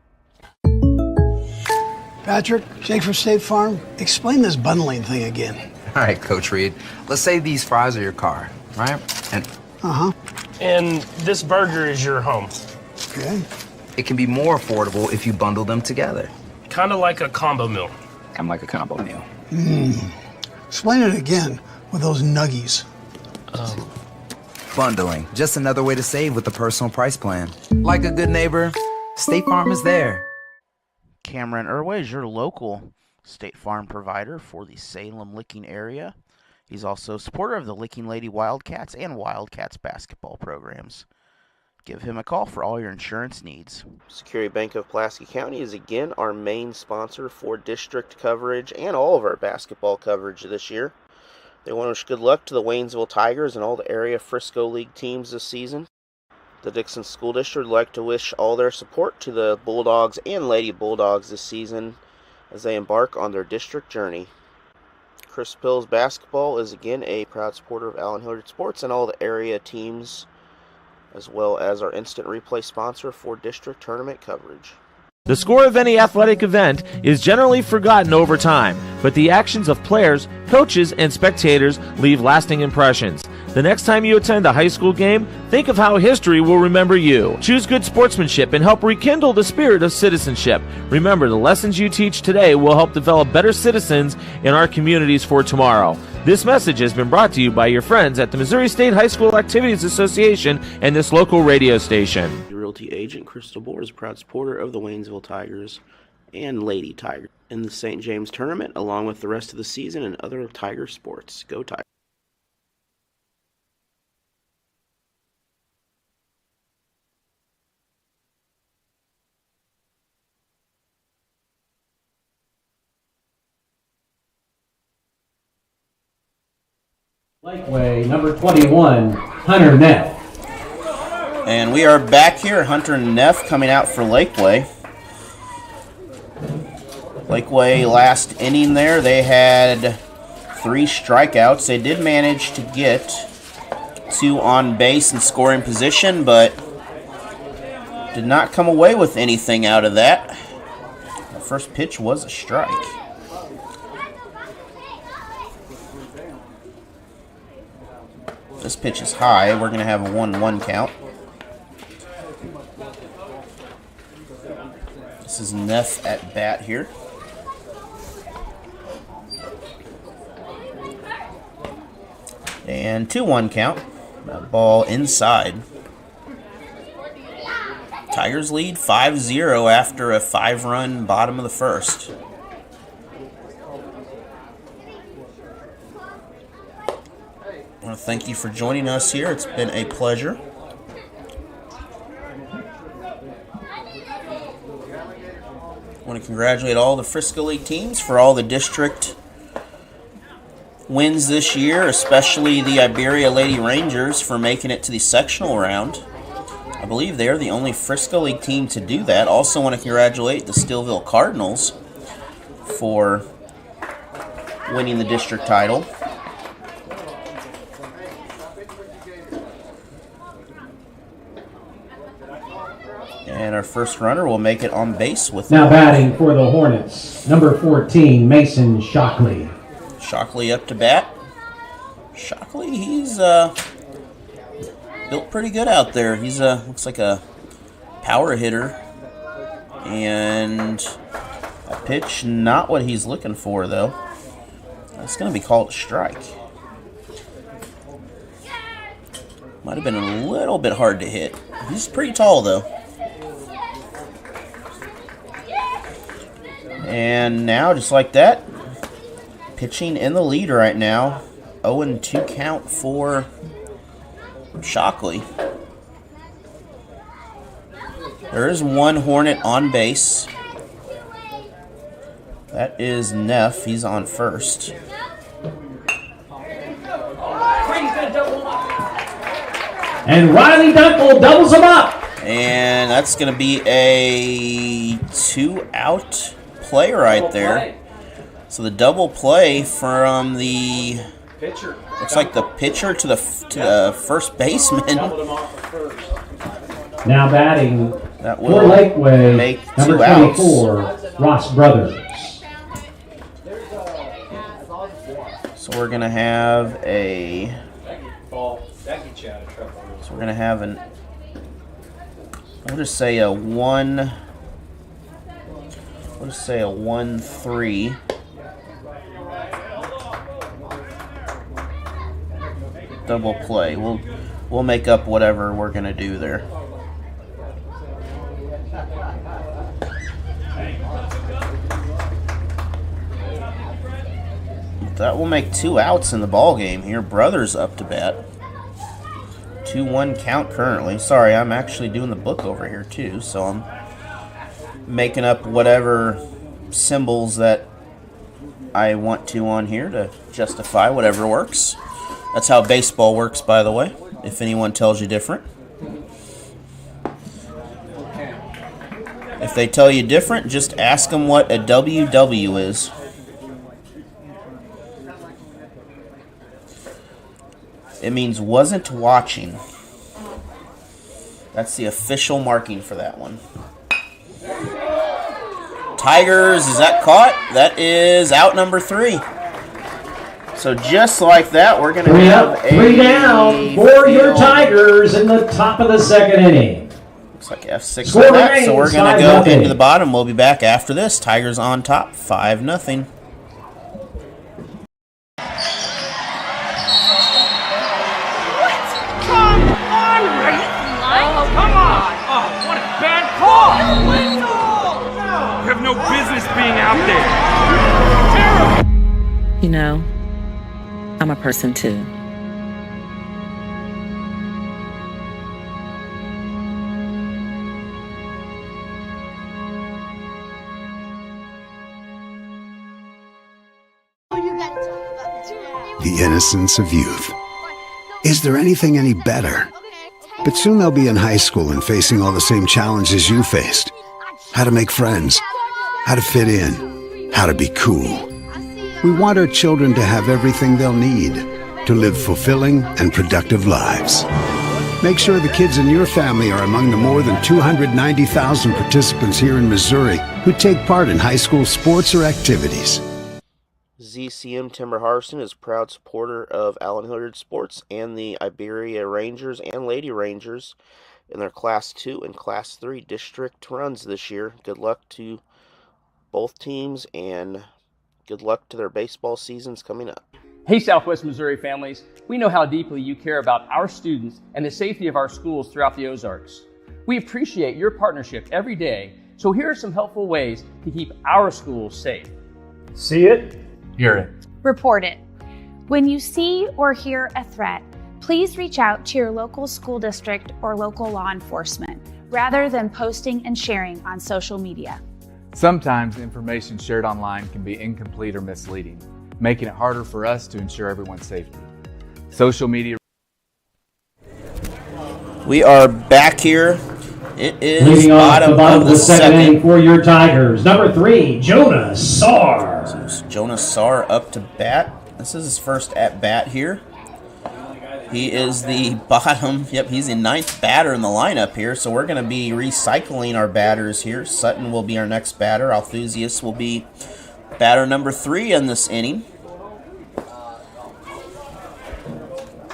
Patrick, Jake from State Farm, explain this bundling thing again. All right, Coach Reed. Let's say these fries are your car, right? And And this burger is your home. Okay. it can be more affordable if you bundle them together. Kind of like a combo meal. I'm like a combo meal. Explain it again with those nuggies. Bundling, just another way to save with the personal price plan. Like a good neighbor, State Farm is there. Cameron Irway is your local State Farm provider for the Salem-Licking area. He's also a supporter of the Licking Lady Wildcats and Wildcats basketball programs. Give him a call for all your insurance needs. Security Bank of Pulaski County is again our main sponsor for district coverage and all of our basketball coverage this year. They want to wish good luck to the Waynesville Tigers and all the area Frisco League teams this season. The Dixon School District would like to wish all their support to the Bulldogs and Lady Bulldogs this season as they embark on their district journey. Chris Pills Basketball is again a proud supporter of Allen Hilliard Sports and all the area teams, as well as our instant replay sponsor for district tournament coverage. The score of any athletic event is generally forgotten over time, but the actions of players, coaches, and spectators leave lasting impressions. The next time you attend a high school game, think of how history will remember you. Choose good sportsmanship and help rekindle the spirit of citizenship. Remember, the lessons you teach today will help develop better citizens in our communities for tomorrow. This message has been brought to you by your friends at the Missouri State High School Activities Association and this local radio station. The Realty agent Crystal Bohr is a proud supporter of the Waynesville Tigers and Lady Tigers. in the St. James tournament, along with the rest of the season and other Tiger sports. Go Tigers. Laquey, number 21, Hunter Neff. And we are back here. Hunter Neff coming out for Laquey. Laquey last inning there, they had 3 strikeouts. They did manage to get 2 on base and scoring position, but did not come away with anything out of that. The first pitch was a strike. This pitch is high. We're going to have a 1-1 count. This is Neff at bat here. And 2-1 count. That ball inside. Tigers lead 5-0 after a 5-run bottom of the first. I want to thank you for joining us here. It's been a pleasure. I want to congratulate all the Frisco League teams for all the district wins this year, especially the Iberia Lady Rangers for making it to the sectional round. I believe they are the only Frisco League team to do that. Also want to congratulate the Stillville Cardinals for winning the district title. And our first runner will make it on base with now batting for the Hornets, number 14, Mason Shockley. Shockley up to bat. Shockley, he's built pretty good out there. He's looks like a power hitter. And a pitch, not what he's looking for, though. It's going to be called a strike. Might have been a little bit hard to hit. He's pretty tall, though. And now, just like that, pitching in the lead right now. 0-2 count for Shockley. There is one Hornet on base. That is Neff. He's on first. And Riley Dunkel doubles him up. And that's going to be a 2-out play right there. So the double play from the pitcher. Looks like the pitcher to the first baseman. Now batting that for will Laquey, make number 24, Ross Brothers. So we're gonna have a. So we're gonna have an. I'll just say a 1. We'll just say a 1-3. Double play. We'll make up whatever we're gonna do there. That will make 2 outs in the ball game here. Brothers up to bat. 2-1 count currently. Sorry, I'm actually doing the book over here too, so I'm making up whatever symbols that I want to on here to justify whatever works. That's how baseball works, by the way, if anyone tells you different. If they tell you different, just ask them what a WW is. It means wasn't watching. That's the official marking for that one. Tigers, is that caught? That is out number 3. So just like that, we're going to have a 3 down for your Tigers in the top of the second inning. Looks like F6 on that, so we're going to go into the bottom. We'll be back after this. Tigers on top, 5-0. no business being out there. You know, I'm a person too. The innocence of youth. Is there anything any better? But soon they'll be in high school and facing all the same challenges you faced. How to make friends, how to fit in, how to be cool. We want our children to have everything they'll need to live fulfilling and productive lives. Make sure the kids in your family are among the more than 290,000 participants here in Missouri who take part in high school sports or activities. ZCM Timber Harvesting is a proud supporter of Allen Hilliard Sports and the Iberia Rangers and Lady Rangers in their Class 2 and Class 3 district runs this year. Good luck to both teams and good luck to their baseball seasons coming up. Hey Southwest Missouri families, we know how deeply you care about our students and the safety of our schools throughout the Ozarks. We appreciate your partnership every day, so here are some helpful ways to keep our schools safe. See it, hear it, report it. When you see or hear a threat, please reach out to your local school district or local law enforcement rather than posting and sharing on social media. Sometimes information shared online can be incomplete or misleading, making it harder for us to ensure everyone's safety. Social media. We are back here. It is Leading off bottom the bottom of the second inning second. for your Tigers. Number 3, Jonas Saar. So Jonas Saar up to bat. This is his first at bat here. He is the bottom. Yep, he's the 9th batter in the lineup here. So we're going to be recycling our batters here. Sutton will be our next batter. Althusius will be batter number 3 in this inning.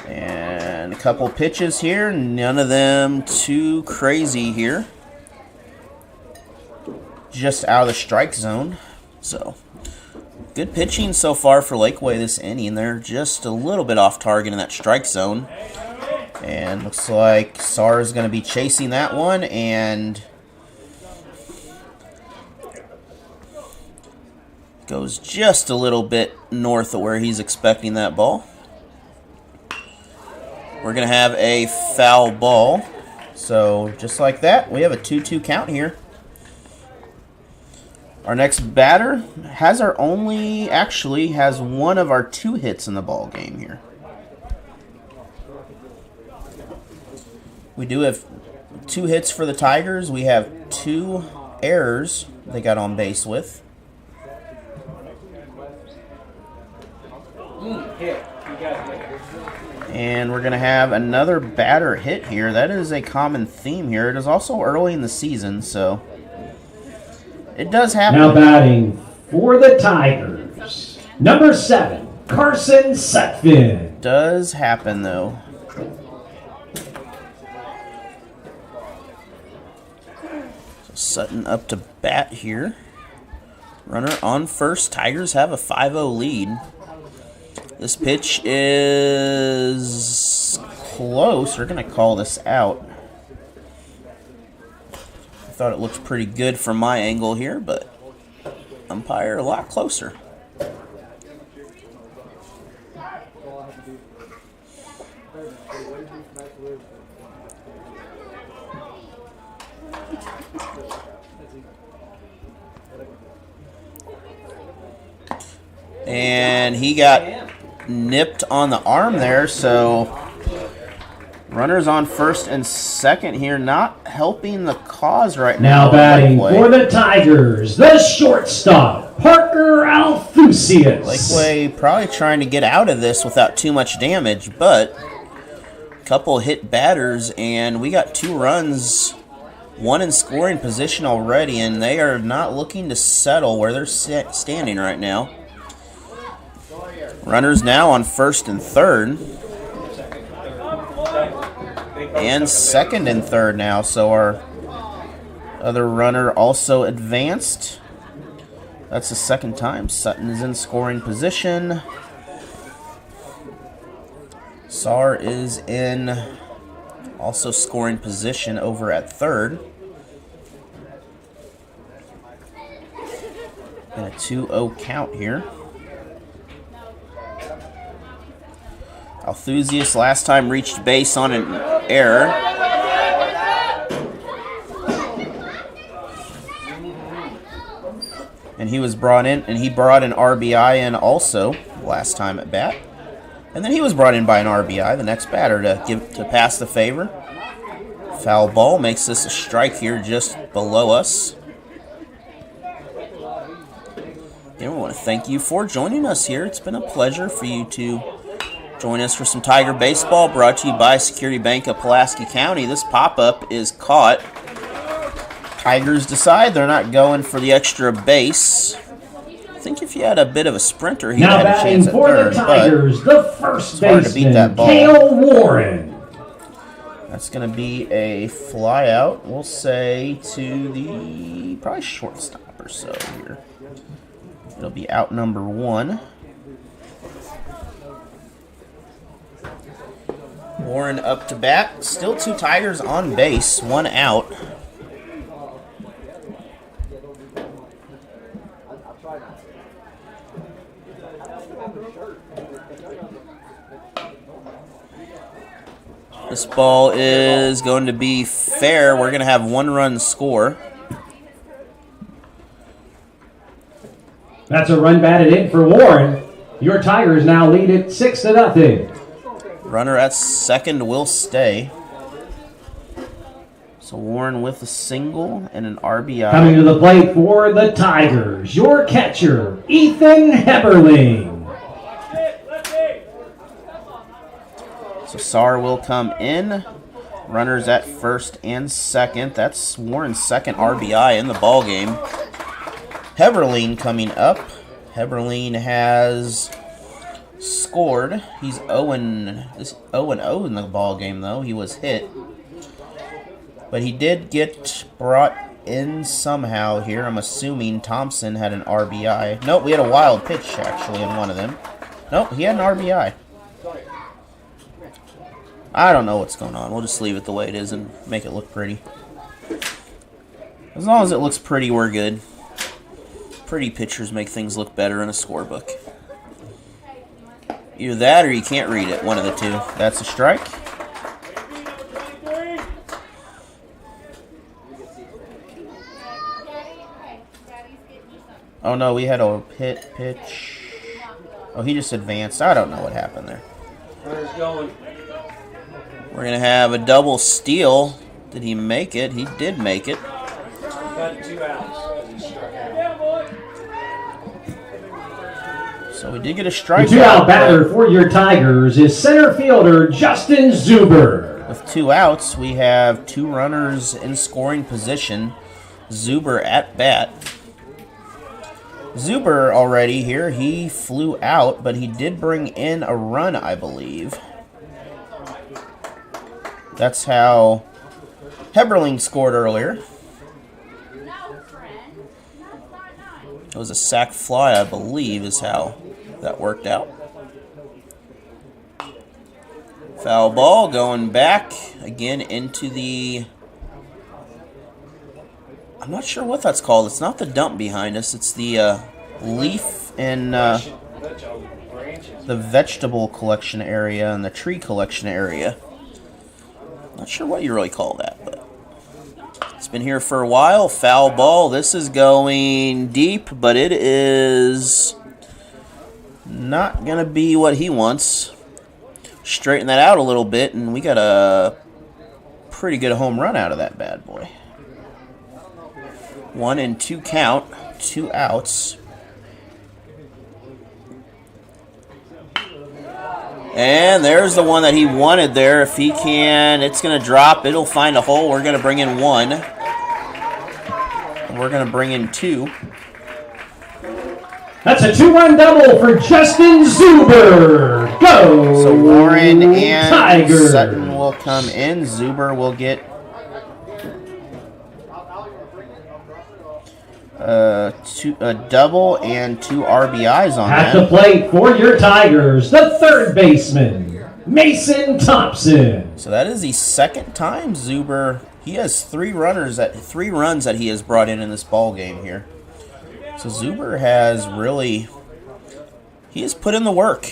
And a couple pitches here. None of them too crazy here. Just out of the strike zone. So good pitching so far for Laquey this inning. They're just a little bit off target in that strike zone. And looks like Saar is going to be chasing that one. And goes just a little bit north of where he's expecting that ball. We're going to have a foul ball. So just like that, we have a 2-2 count here. Our next batter has has one of our 2 hits in the ball game here. We do have 2 hits for the Tigers. We have 2 errors they got on base with. And we're going to have another batter hit here. That is a common theme here. It is also early in the season, so it does happen. Now batting for the Tigers, number 7, Carson Sutphin. Does happen, though. So Sutton up to bat here. Runner on first. Tigers have a 5-0 lead. This pitch is close. We're going to call this out. I thought it looked pretty good from my angle here, but umpire a lot closer. And he got nipped on the arm there, so runners on first and second here, not helping the cause right now. Now batting for the Tigers, the shortstop, Parker Althusius. Laquey probably trying to get out of this without too much damage, but a couple hit batters, and we got 2 runs, 1 in scoring position already, and they are not looking to settle where they're standing right now. Runners now on first and third. And second and third now. So our other runner also advanced. That's the second time Sutton is in scoring position. Saar is in also scoring position over at third. And a 2-0 count here. Althusius last time reached base on an error. And he was brought in, and he brought an RBI in also last time at bat. And then he was brought in by an RBI, the next batter, to pass the favor. Foul ball makes this a strike here just below us. And we want to thank you for joining us here. It's been a pleasure for you to join us for some Tiger baseball, brought to you by Security Bank of Pulaski County. This pop-up is caught. Tigers decide they're not going for the extra base. I think if you had a bit of a sprinter, he had a chance at third. Now batting for the Tigers, the first baseman, Cale Warren. That's going to be a fly out, we'll say, to the probably shortstop or so here. It'll be out number 1. Warren up to bat. Still 2 Tigers on base, 1 out. This ball is going to be fair. We're going to have 1-run score. That's a run batted in for Warren. Your Tigers now lead it 6-0. Runner at second will stay. So Warren with a single and an RBI. Coming to the plate for the Tigers, your catcher, Ethan Heberling. So Sar will come in. Runners at first and second. That's Warren's second RBI in the ballgame. Heberling coming up. Heberling has scored. He's 0-0 in the ball game, though. He was hit. But he did get brought in somehow here. I'm assuming Thompson had an RBI. Nope, we had a wild pitch, actually, in one of them. Nope, he had an RBI. I don't know what's going on. We'll just leave it the way it is and make it look pretty. As long as it looks pretty, we're good. Pretty pictures make things look better in a scorebook. Either that or you can't read it. One of the two. That's a strike. Oh no, we had a pitch. Oh, he just advanced. I don't know what happened there. We're going to have a double steal. Did he make it? He did make it. So we did get a strikeout. The 2-out batter for your Tigers is center fielder Justin Zuber. With 2 outs, we have 2 runners in scoring position. Zuber at bat. Zuber already here, he flew out, but he did bring in a run, I believe. That's how Heberling scored earlier. It was a sac fly, I believe, is how that worked out. Foul ball going back again into the... I'm not sure what that's called. It's not the dump behind us. It's the leaf and the vegetable collection area and the tree collection area. Not sure what you really call that, but it's been here for a while. Foul ball. This is going deep, but it is not going to be what he wants. Straighten that out a little bit, and we got a pretty good home run out of that bad boy. 1-2 count, 2 outs. And there's the one that he wanted there. If he can, it's going to drop. It'll find a hole. We're going to bring in 1. And we're going to bring in 2. That's a 2-run double for Justin Zuber. Go! So Warren and Tigers. Sutton will come in. Zuber will get a double and 2 RBIs on that. At the plate for your Tigers, the third baseman, Mason Thompson. So that is the second time Zuber. He has 3 runs that he has brought in this ball game here. So Zuber has really, he has put in the work.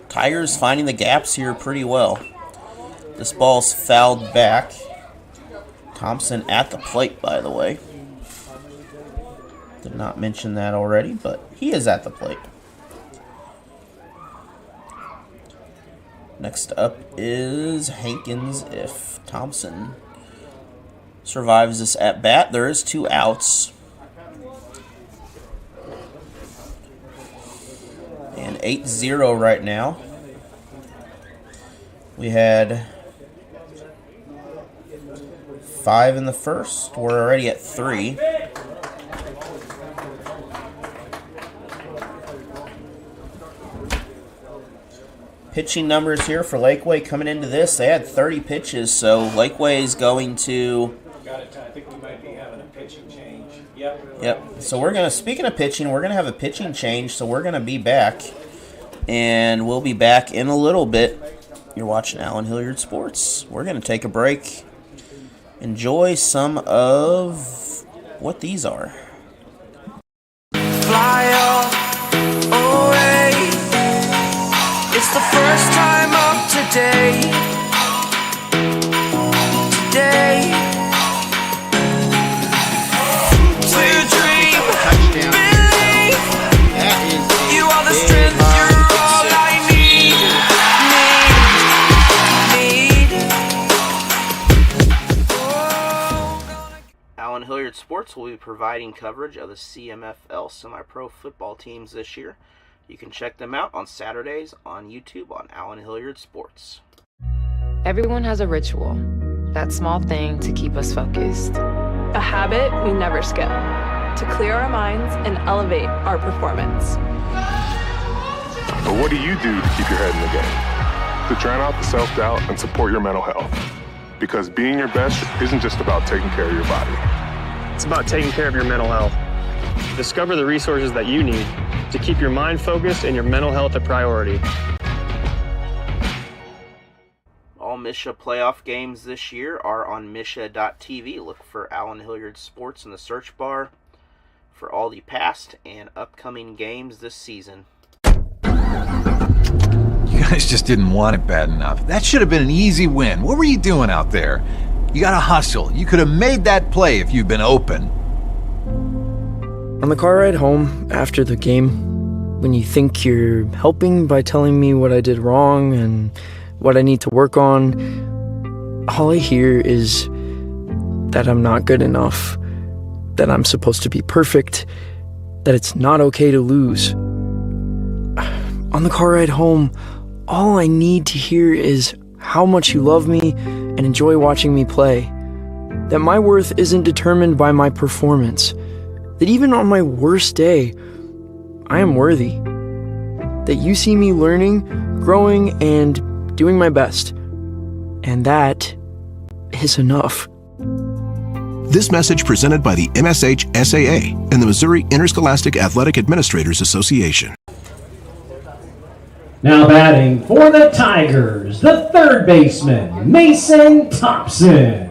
Tigers finding the gaps here pretty well. This ball's fouled back. Thompson at the plate, by the way. Did not mention that already, but he is at the plate. Next up is Hankins. If Thompson survives this at bat, there is 2 outs. And 8-0 right now. We had 5 in the first. We're already at 3. Pitching numbers here for Laquey coming into this. They had 30 pitches, so Laquey is going to... Got it. I think we might be having a pitching change. Yep. Yep. So we're going to, speaking of pitching, we're going to have a pitching change, so we're going to be back. And we'll be back in a little bit. You're watching Allen Hilliard Sports. We're going to take a break. Enjoy some of what these are. Fly away. It's the first time of today. Today. To dream, believe. You are the strength, you're all I need. Allen Hilliard Sports will be providing coverage of the CMFL semi-pro football teams this year. You can check them out on Saturdays on YouTube on Allen Hilliard Sports. Everyone has a ritual, that small thing to keep us focused. A habit we never skip, to clear our minds and elevate our performance. But what do you do to keep your head in the game? To drown out the self-doubt and support your mental health. Because being your best isn't just about taking care of your body. It's about taking care of your mental health. Discover the resources that you need to keep your mind focused and your mental health a priority. All MSHSAA playoff games this year are on MSHSAA.tv. Look for Allen Hilliard Sports in the search bar for all the past and upcoming games this season. You guys just didn't want it bad enough. That should have been an easy win. What were you doing out there? You gotta hustle. You could have made that play if you'd been open. On the car ride home after the game, when you think you're helping by telling me what I did wrong and what I need to work on, all I hear is that I'm not good enough, that I'm supposed to be perfect, that it's not okay to lose. On the car ride home, all I need to hear is how much you love me and enjoy watching me play, that my worth isn't determined by my performance, that even on my worst day, I am worthy, that you see me learning, growing, and doing my best, and that is enough. This message presented by the MSHSAA and the Missouri Interscholastic Athletic Administrators Association. Now batting for the Tigers, the third baseman, Mason Thompson.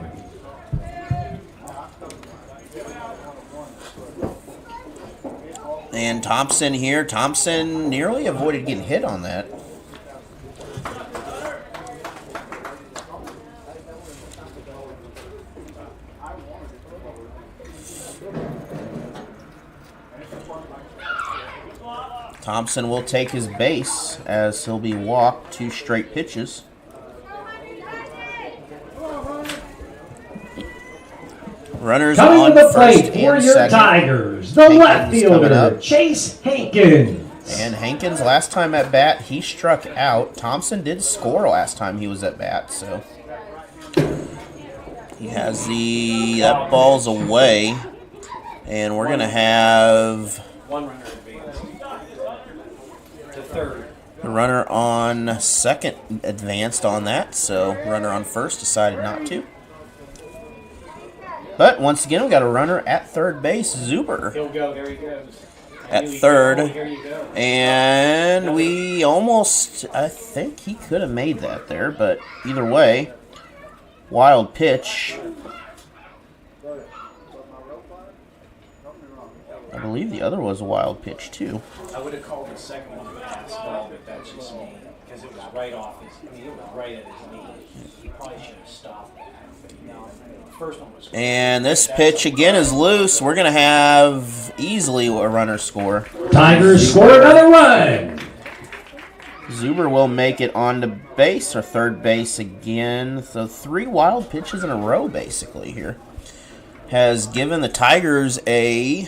And Thompson here. Thompson nearly avoided getting hit on that. Thompson will take his base as he'll be walked 2 straight pitches. Runners Coming on to the first plate for and your second. Tigers, the Hankins left coming fielder, up. Chase Hankins. And Hankins, last time at bat, he struck out. Thompson did score last time he was at bat, so he has that ball's away, and we're gonna have one runner advanced to third. The runner on second advanced on that, so runner on first decided not to. But once again, we got a runner at third base, Zuber. He'll go, there he goes. At third, and we almost, I think he could have made that there, but either way, wild pitch. I believe the other was a wild pitch, too. I would have called the second one a pass ball, but that's just me. Because it was right off his, it was right at his knee. He probably should have stopped that. But the first one was. And this pitch again is loose. We're going to have easily a runner score. Tigers score another run. Zuber will make it onto base or third base again. So 3 wild pitches in a row, basically, here. Has given the Tigers a...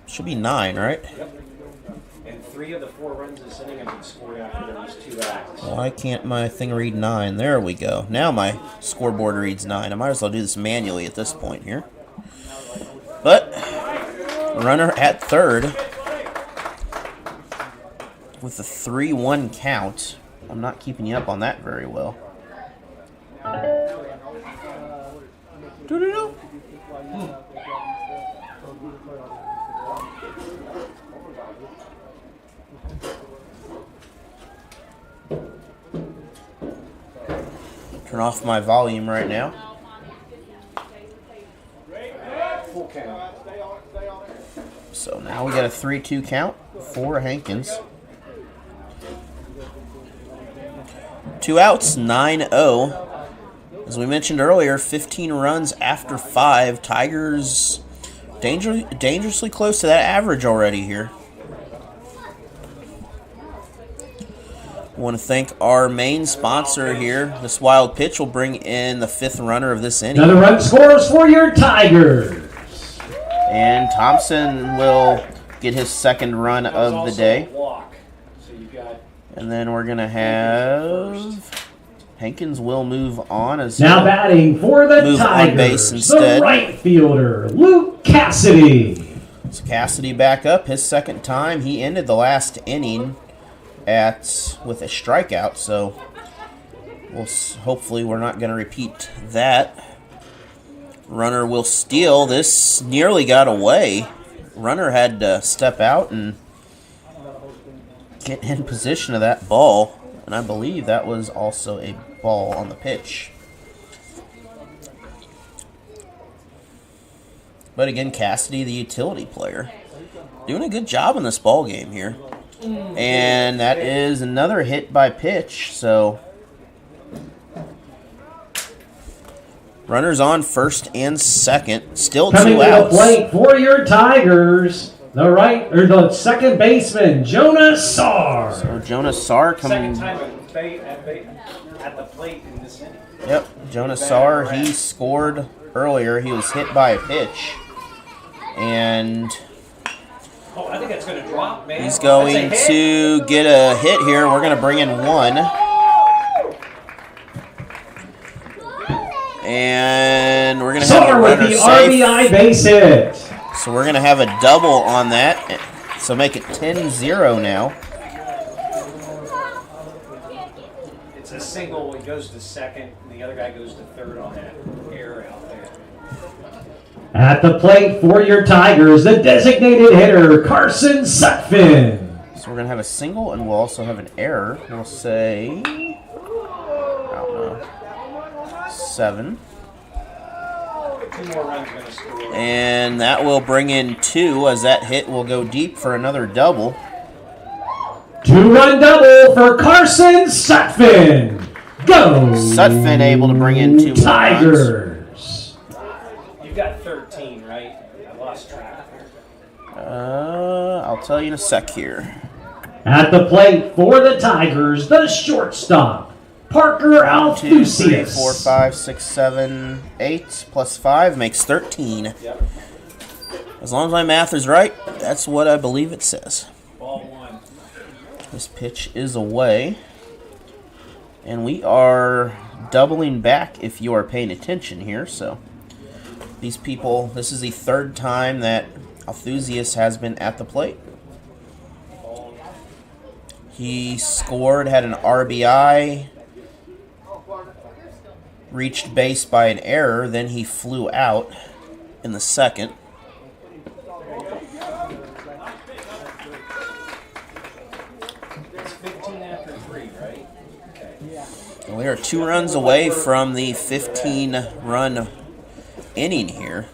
Should be 9, right? Yep. And 3 of the 4 runs this inning have been scored after those 2 outs. Why can't my thing read 9? There we go. Now my scoreboard reads 9. I might as well do this manually at this point here. But, runner at third with a 3-1 count. I'm not keeping you up on that very well. Doo-doo-doo. Turn off my volume right now. So now we got a 3-2 count for Hankins. 2 outs, 9-0. As we mentioned earlier, 15 runs after 5. Tigers dangerously close to that average already here. I want to thank our main sponsor here. This wild pitch will bring in the 5th runner of this inning. Another run scores for your Tigers. And Thompson will get his 2nd run of the day. And then we're going to have Hankins will move on as now batting for the Tigers, on base instead. The right fielder, Luke Cassidy. So Cassidy back up his 2nd time. He ended the last inning with a strikeout, so hopefully we're not going to repeat that. Runner will steal. This nearly got away. Runner had to step out and get in position of that ball, and I believe that was also a ball on the pitch. But again, Cassidy, the utility player, doing a good job in this ball game here. And that is another hit by pitch, so runners on 1st and 2nd, still 2 outs. Coming to the plate for your Tigers, the 2nd baseman, Jonas Sarr. So Jonas Sarr coming. 2nd time at the plate in this inning. Yep, Jonas Sarr, he scored earlier. He was hit by a pitch. And I think that's going to drop, man. He's going to get a hit here. We're going to bring in 1. And we're going to have a runner with the safe. RBI base hit. So we're going to have a double on that. So make it 10-0 now. It's a single. He goes to 2nd, and the other guy goes to 3rd on that error out there. At the plate for your Tigers, the designated hitter, Carson Sutphin. So we're going to have a single, and we'll also have an error. We'll say, I don't know, 7. 2 more runs going to score. And that will bring in 2, as that hit will go deep for another double. 2-run double for Carson Sutphin. Go! Sutphin able to bring in 2 more Tigers. runs. You've got 13, right? I lost track. I'll tell you in a sec here. At the plate for the Tigers, the shortstop, Parker 1, 2, 3, Althusius. 4, 5, 6, 7, 8 plus 5 makes 13. Yep. As long as my math is right, that's what I believe it says. Ball 1. This pitch is away. And we are doubling back if you are paying attention here. So these people, this is the 3rd time that Althusius has been at the plate. He scored, had an RBI, reached base by an error, then he flew out in the 2nd. It's 15 after 3, right? Okay. We are 2 runs away from the 15-run inning here.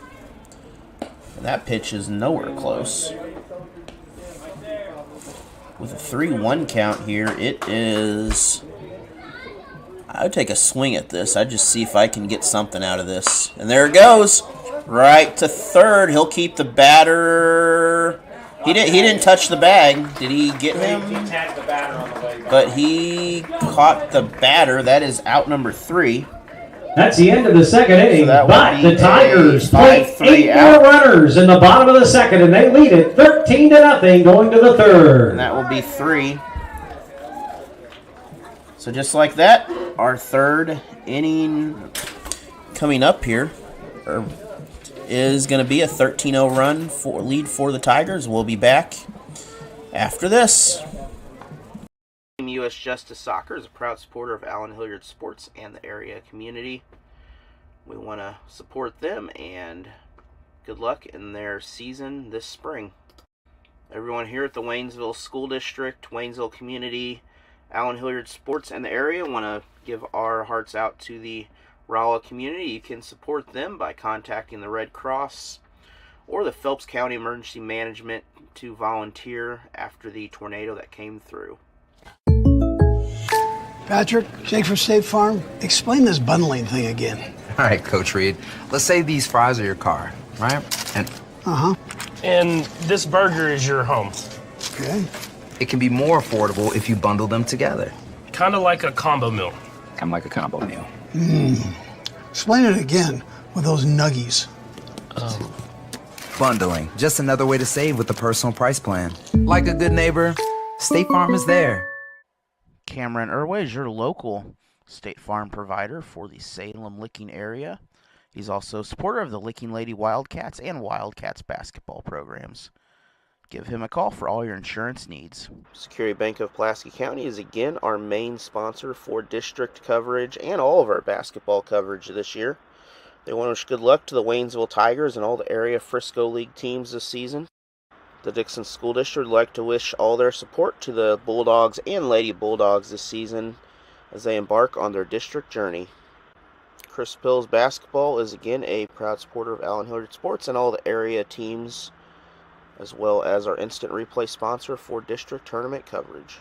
And that pitch is nowhere close. With a 3-1 count here, it is... I would take a swing at this. I'd just see if I can get something out of this. And there it goes. Right to third. He'll keep the batter. He didn't touch the bag. Did he get him? He tagged the batter on the way. But he caught the batter. That is out number 3. That's the end of the second inning, So but the Tigers play 8 more runners in the bottom of the second, and they lead it 13-0 going to the third. And that will be 3. So just like that, our third inning coming up here is going to be a 13-0 run lead for the Tigers. We'll be back after this. Team U.S. Justice Soccer is a proud supporter of Allen Hilliard Sports and the area community. We want to support them, and good luck in their season this spring. Everyone here at the Waynesville School District, Waynesville community, Allen Hilliard Sports and the area want to give our hearts out to the Rolla community. You can support them by contacting the Red Cross or the Phelps County Emergency Management to volunteer after the tornado that came through. Patrick, Jake for State Farm, explain this bundling thing again. All right, Coach Reed. Let's say these fries are your car, right? And And this burger is your home. Okay. it can be more affordable if you bundle them together. Kind of like a combo meal. Kind of like a combo meal. Explain it again with those nuggies. Bundling, just another way to save with the personal price plan. Like a good neighbor, State Farm is there. Cameron Irway is your local State Farm provider for the Salem-Licking area. He's also a supporter of the Licking Lady Wildcats and Wildcats basketball programs. Give him a call for all your insurance needs. Security Bank of Pulaski County is again our main sponsor for district coverage and all of our basketball coverage this year. They want to wish good luck to the Waynesville Tigers and all the area Frisco League teams this season. The Dixon School District would like to wish all their support to the Bulldogs and Lady Bulldogs this season as they embark on their district journey. Chris Pills Basketball is again a proud supporter of Allen Hilliard Sports and all the area teams, as well as our instant replay sponsor for district tournament coverage.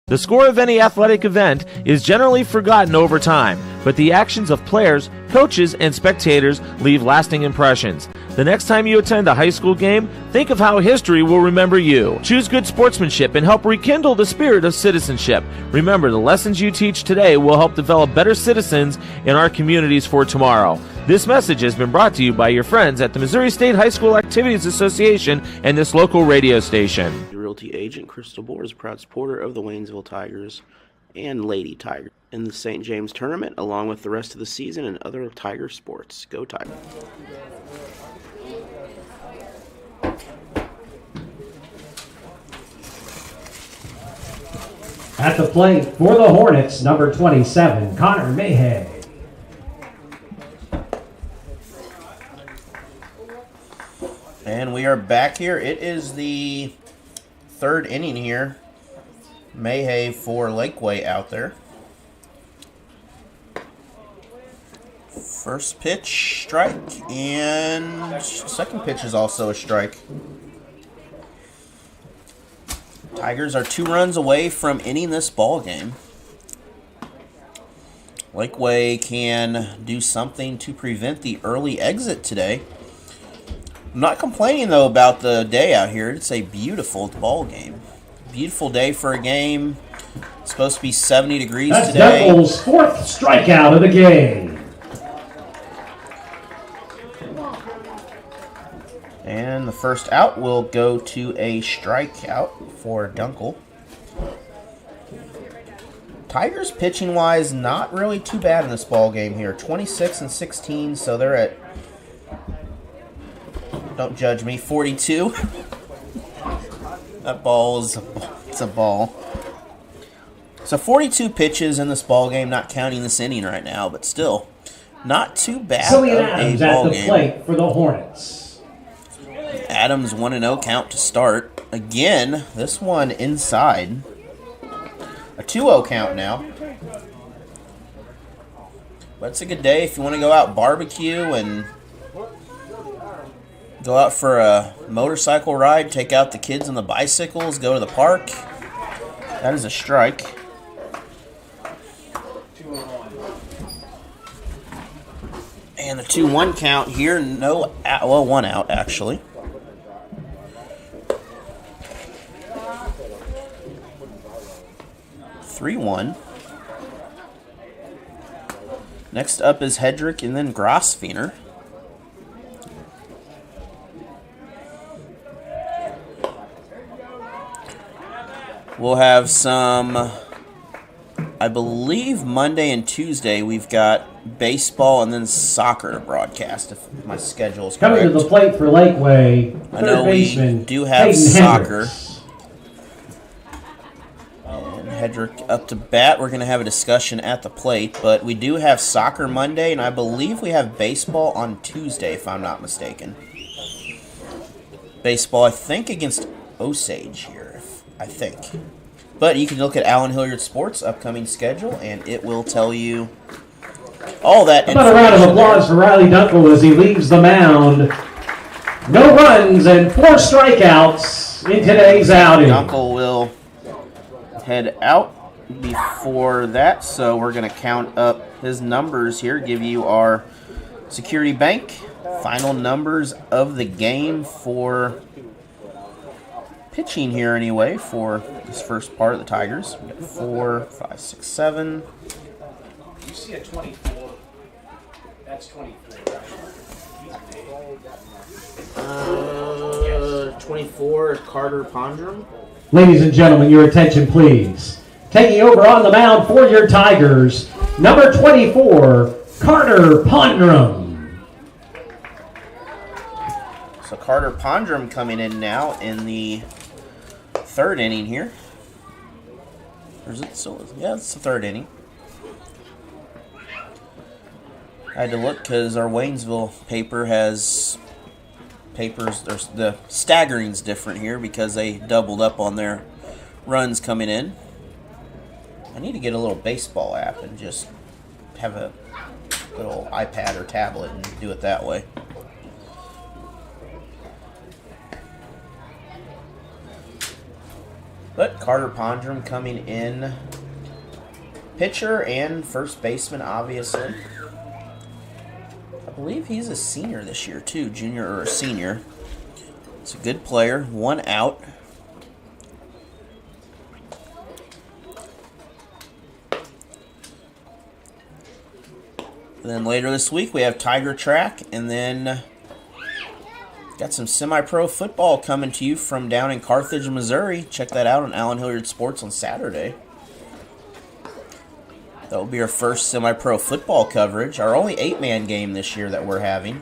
The score of any athletic event is generally forgotten over time, but the actions of players, coaches, and spectators leave lasting impressions. The next time you attend a high school game, think of how history will remember you. Choose good sportsmanship and help rekindle the spirit of citizenship. Remember, the lessons you teach today will help develop better citizens in our communities for tomorrow. This message has been brought to you by your friends at the Missouri State High School Activities Association and this local radio station. The Realty agent Crystal Bohr is a proud supporter of the Waynesville Tigers and Lady Tigers in the St. James Tournament, along with the rest of the season and other Tiger sports. Go Tigers. At the plate for the Hornets, number 27, Connor Mayhay. And we are back here. It is the third inning here. Mayhay for Laquey out there. First pitch, strike, and second pitch is also a strike. Tigers are 2 runs away from ending this ball game. Laquey can do something to prevent the early exit today. I'm not complaining, though, about the day out here. It's a beautiful ball game. Beautiful day for a game. It's supposed to be 70 degrees today. That's Duckle's 4th strikeout of the game. And the first out will go to a strikeout for Dunkel. Tigers pitching-wise, not really too bad in this ball game here. 26-16, so they're at, don't judge me, 42. That ball is it's a ball. So 42 pitches in this ball game, not counting this inning right now, but still not too bad of a ball game. At the plate for the Hornets. Adams 1-0 count to start. Again, this one inside. A 2-0 count now. But it's a good day if you want to go out barbecue and go out for a motorcycle ride, take out the kids on the bicycles, go to the park. That is a strike. And the 2-1 count here, no out, well, 1 out actually. (3-1). Next up is Hedrick and then Grosvenor. We'll have some, I believe Monday and Tuesday we've got baseball and then soccer to broadcast if my schedule is correct. Coming to the plate for Lakeway, I know we do have soccer. And Hedrick up to bat. We're going to have a discussion at the plate, but we do have soccer Monday, and I believe we have baseball on Tuesday, if I'm not mistaken. Baseball, I think, against Osage here, I think. But you can look at Allen Hilliard Sports' upcoming schedule, and it will tell you all that information. About a round of applause for Riley Dunkel as he leaves the mound. No runs and 4 strikeouts in today's outing. Dunkel will head out before that, so we're going to count up his numbers here, give you our Security Bank final numbers of the game for pitching here anyway for this first part of the Tigers. We got 4, 5, 6, 7. You see a 24. That's 24. 24, Carter Pondrum. Ladies and gentlemen, your attention please. Taking over on the mound for your Tigers, number 24, Carter Pondrum. So Carter Pondrum coming in now in the 3rd inning here. Or is it still? Yeah, it's the 3rd inning. I had to look because our Waynesville paper has papers. There's the staggering's different here because they doubled up on their runs coming in. I need to get a little baseball app and just have a little iPad or tablet and do it that way. But Carter Pondrum coming in, pitcher and first baseman, obviously. I believe he's a senior this year too, junior or a senior. It's a good player, 1 out. And then later this week we have Tiger Track, and then got some semi-pro football coming to you from down in Carthage, Missouri. Check that out on Allen Hilliard Sports on Saturday. That will be our first semi-pro football coverage. Our only 8-man game this year that we're having.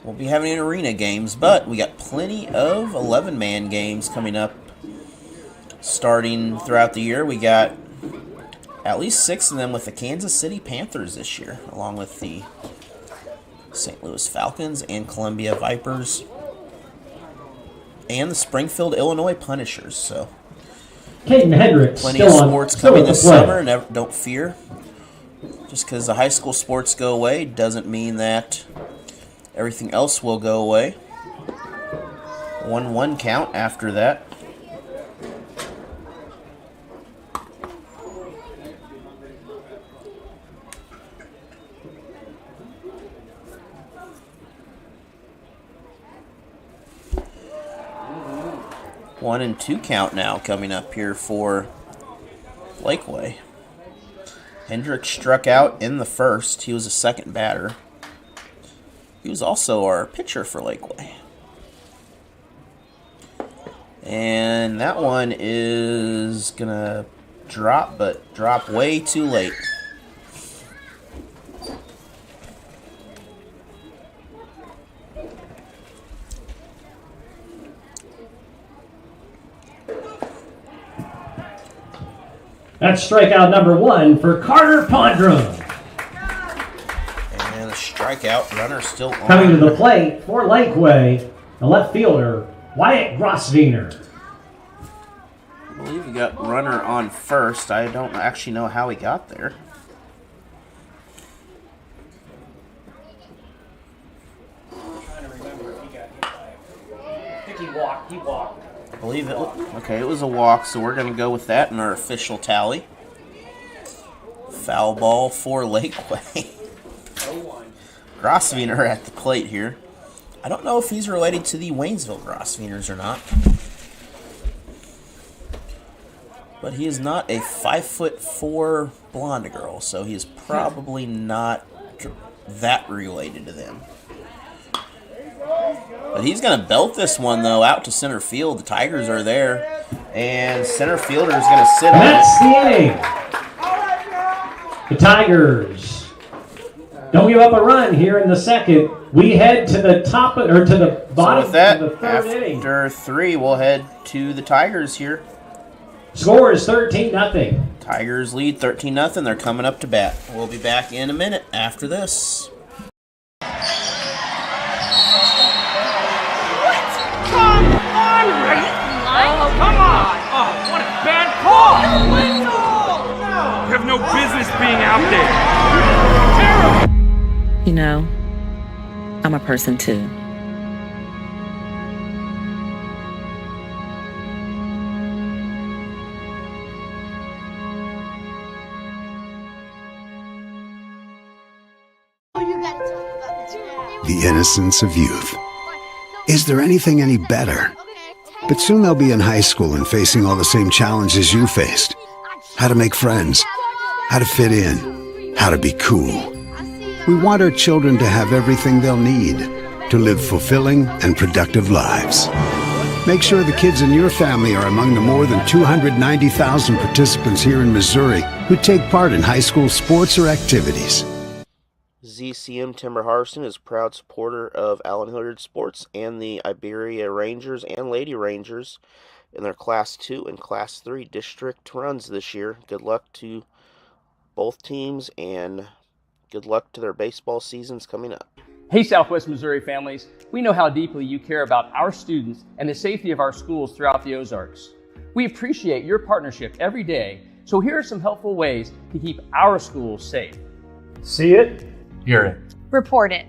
We'll be having arena games, but we got plenty of 11-man games coming up starting throughout the year. We got at least 6 of them with the Kansas City Panthers this year, along with the St. Louis Falcons and Columbia Vipers and the Springfield, Illinois Punishers. So Caden Hedrick plenty of sports coming this summer. Don't fear. Just because the high school sports go away doesn't mean that everything else will go away. 1-1 count after that. One and 2 count now coming up here for Laquey. Hendrick struck out in the first. He was a second batter. He was also our pitcher for Laquey. And that one is going to drop, but drop way too late. That's strikeout number 1 for Carter Pondrum. And a strikeout, runner still on. Coming to the plate for Lakeway, the left fielder, Wyatt Grosvenor. I believe we got runner on first. I don't actually know how he got there. He walked. I believe it. Okay, it was a walk, so we're going to go with that in our official tally. Foul ball for Laquey. Grosvenor at the plate here. I don't know if he's related to the Waynesville Grosvenors or not. But he is not a 5'4" blonde girl, so he is probably not that related to them. But he's going to belt this one, though, out to center field. The Tigers are there, and center fielder is going to sit on it. That's the inning. The Tigers don't give up a run here in the second. We head to the top or to the bottom So with that, of the third inning. after 3, we'll head to the Tigers here. Score is 13-0. Tigers lead 13-0. They're coming up to bat. We'll be back in a minute after this. Come on, right? Oh, come on! Oh, what a bad call! You have no business being out there. Terrible! You know, I'm a person too. The innocence of youth. Is there anything any better? But soon they'll be in high school and facing all the same challenges you faced. How to make friends, how to fit in, how to be cool. We want our children to have everything they'll need to live fulfilling and productive lives. Make sure the kids in your family are among the more than 290,000 participants here in Missouri who take part in high school sports or activities. ZCM Timber Harvesting is a proud supporter of Allen Hilliard Sports and the Iberia Rangers and Lady Rangers in their Class 2 and Class 3 district runs this year. Good luck to both teams and good luck to their baseball seasons coming up. Hey Southwest Missouri families, we know how deeply you care about our students and the safety of our schools throughout the Ozarks. We appreciate your partnership every day, so here are some helpful ways to keep our schools safe. See it, hear it, report it.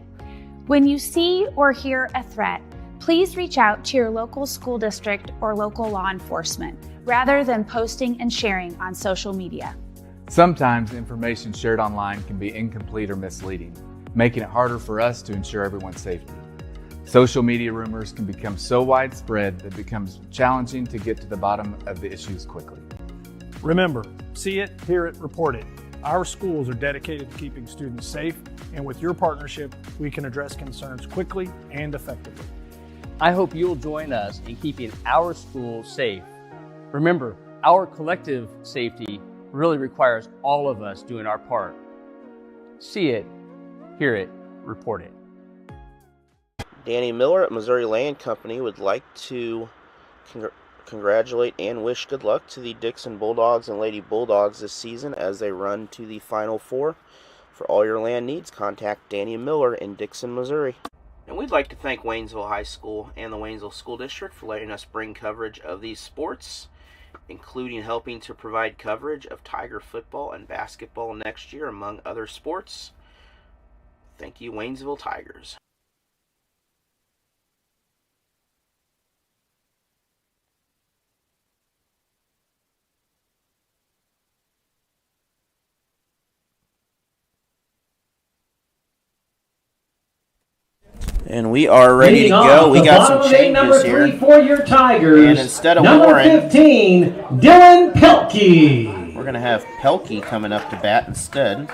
When you see or hear a threat, please reach out to your local school district or local law enforcement rather than posting and sharing on social media. Sometimes information shared online can be incomplete or misleading, making it harder for us to ensure everyone's safety. Social media rumors can become so widespread that it becomes challenging to get to the bottom of the issues quickly. Remember, see it, hear it, report it. Our schools are dedicated to keeping students safe, and with your partnership, we can address concerns quickly and effectively. I hope you'll join us in keeping our schools safe. Remember, our collective safety really requires all of us doing our part. See it, hear it, report it. Danny Miller at Missouri Land Company would like to congratulate and wish good luck to the Dixon Bulldogs and Lady Bulldogs this season as they run to the Final Four. For all your land needs, contact Danny Miller in Dixon, Missouri. And we'd like to thank Waynesville High School and the Waynesville School District for letting us bring coverage of these sports, including helping to provide coverage of Tiger football and basketball next year, among other sports. Thank you, Waynesville Tigers. And we are ready to go. We got some changes here. Number 3 for your Tigers. And instead of number Warren, 15, Dylan Pelkey. We're going to have Pelkey coming up to bat instead.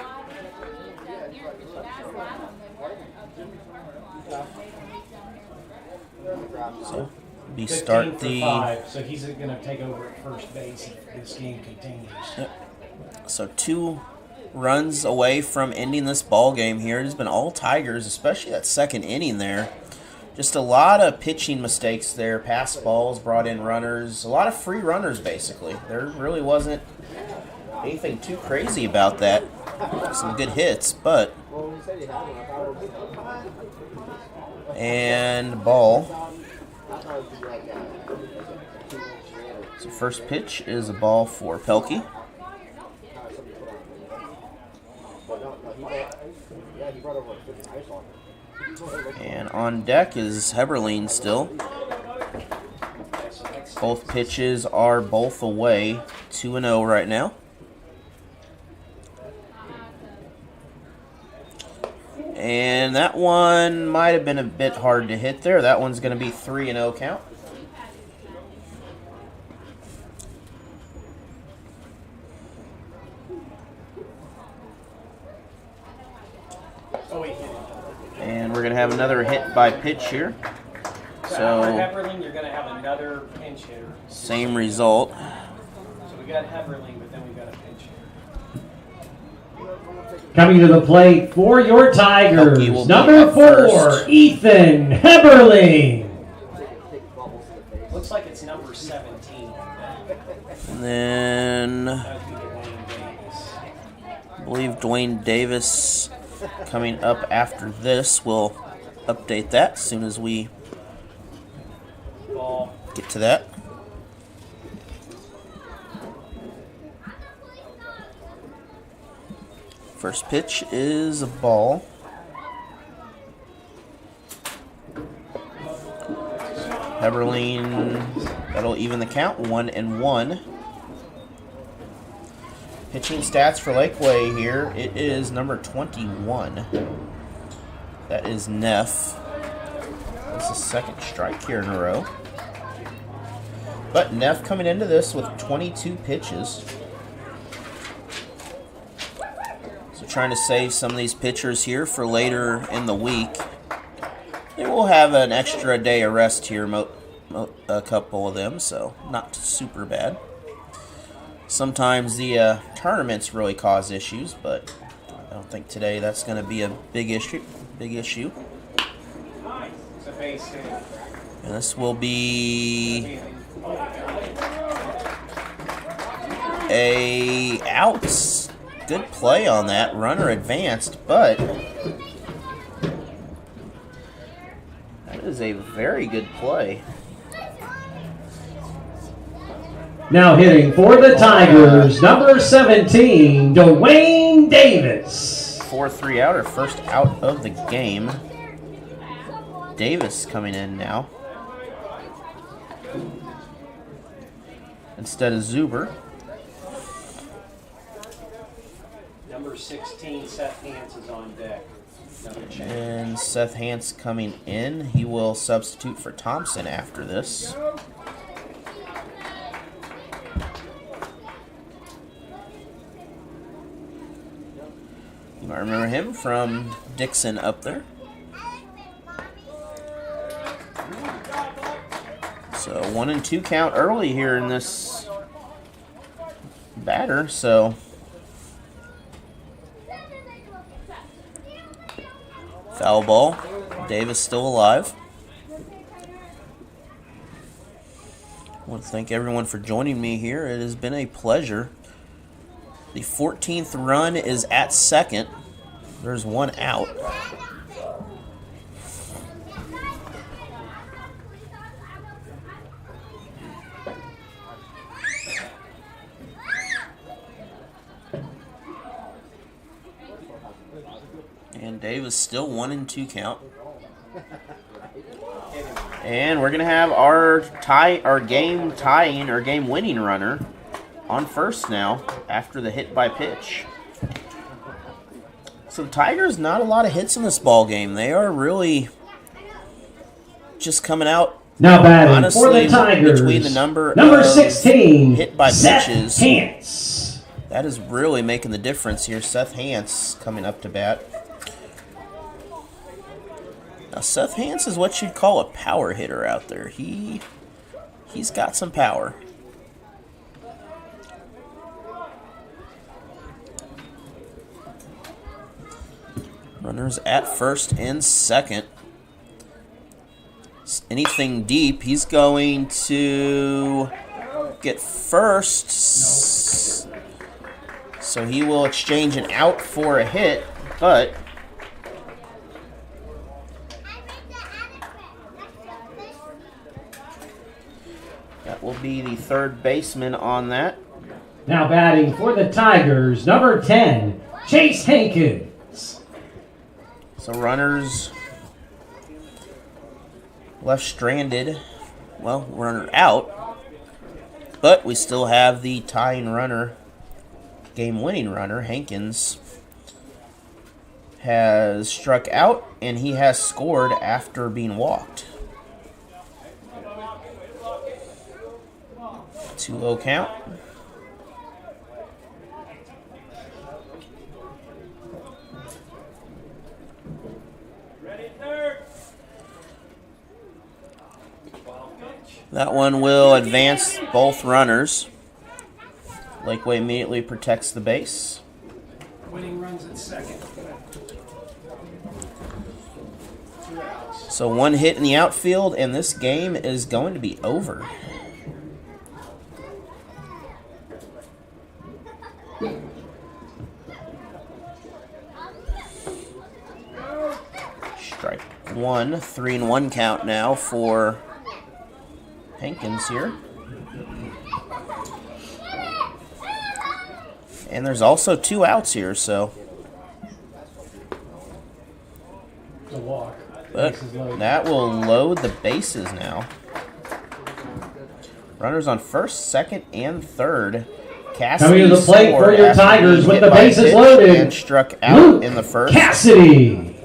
So we start the 5, so he's going to take over at first base if this game continues. Yep. So 2 runs away from ending this ball game here. It has been all Tigers, especially that second inning there. Just a lot of pitching mistakes there. Pass balls, brought in runners, a lot of free runners basically. There really wasn't anything too crazy about that. Some good hits, but and ball. So first pitch is a ball for Pelkey. And on deck is Heberlein still. Both pitches are both away, 2-0 right now. And that one might have been a bit hard to hit there. That one's going to be 3-0 count. And we're going to have another hit by pitch here. So Heberling, you're going to have another pinch hitter. Same result. So we got Heberling, but then we got a pinch hitter. Coming to the plate for your Tigers, number 4, Ethan Heberling. Looks like it's number 17. And then I believe Dwayne Davis coming up after this. We'll update that as soon as we get to that. First pitch is a ball. Heberling, that'll even the count, 1-1. Pitching stats for Laquey here, it is number 21. That is Neff. That's the second strike here in a row. But Neff coming into this with 22 pitches. So trying to save some of these pitchers here for later in the week. They will have an extra day of rest here, a couple of them, so not super bad. Sometimes the tournaments really cause issues, but I don't think today that's going to be a big issue. And this will be a outs. Good play on that. Runner advanced, but that is a very good play. Now hitting for the Tigers, number 17, Dwayne Davis. 4-3 outer, first out of the game. Davis coming in now instead of Zuber. Number 16, Seth Hance is on deck. And Seth Hance coming in. He will substitute for Thompson after this. You might remember him from Dixon up there. So 1-2 count early here in this batter. So foul ball. Davis still alive. I want to thank everyone for joining me here. It has been a pleasure. The 14th run is at second. There's one out. And Davis still 1-2 count. And we're gonna have our game winning runner on first now after the hit by pitch. So the Tigers, not a lot of hits in this ball game. They are really just coming out. Now batting honestly, for the Tigers, between the number 16, hit by Seth pitches. Hance. That is really making the difference here. Seth Hance coming up to bat. Now Seth Hance is what you'd call a power hitter out there. He's got some power. Runners at first and second. Anything deep, he's going to get first. So he will exchange an out for a hit, but that will be the third baseman on that. Now batting for the Tigers, number 10, Chase Hankins. So runners left stranded. Well, runner out. But we still have the tying runner, game-winning runner, Hankins, has struck out, and he has scored after being walked. 2-0 count. That one will advance both runners. Laquey immediately protects the base. Winning runs at second. So one hit in the outfield, and this game is going to be over. Strike one, 3-1 count now for Hankins here. And there's also 2 outs here, so. The walk. But that will load the bases now. Runners on first, second, and third. Cassidy coming to the plate for your Tigers with the bases loaded. And struck out in the first. Cassidy.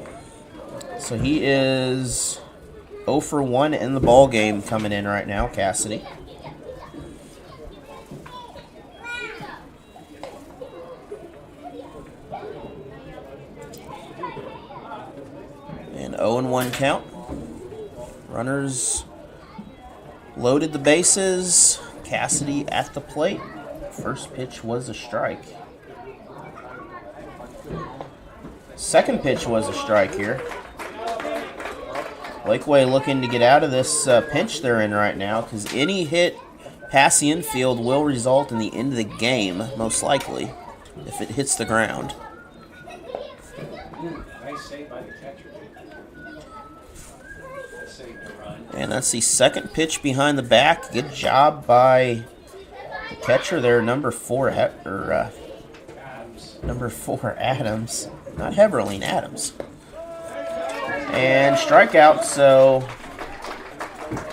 So he is 0 for 1 in the ball game coming in right now, Cassidy. And 0-1 count. Runners loaded the bases. Cassidy at the plate. First pitch was a strike. Second pitch was a strike here. Laquey looking to get out of this pinch they're in right now, because any hit past the infield will result in the end of the game, most likely, if it hits the ground. Nice save by the catcher. And that's the second pitch behind the back. Good job by the catcher there, number 4, Adams. Not Heberling, Adams. And strikeout, so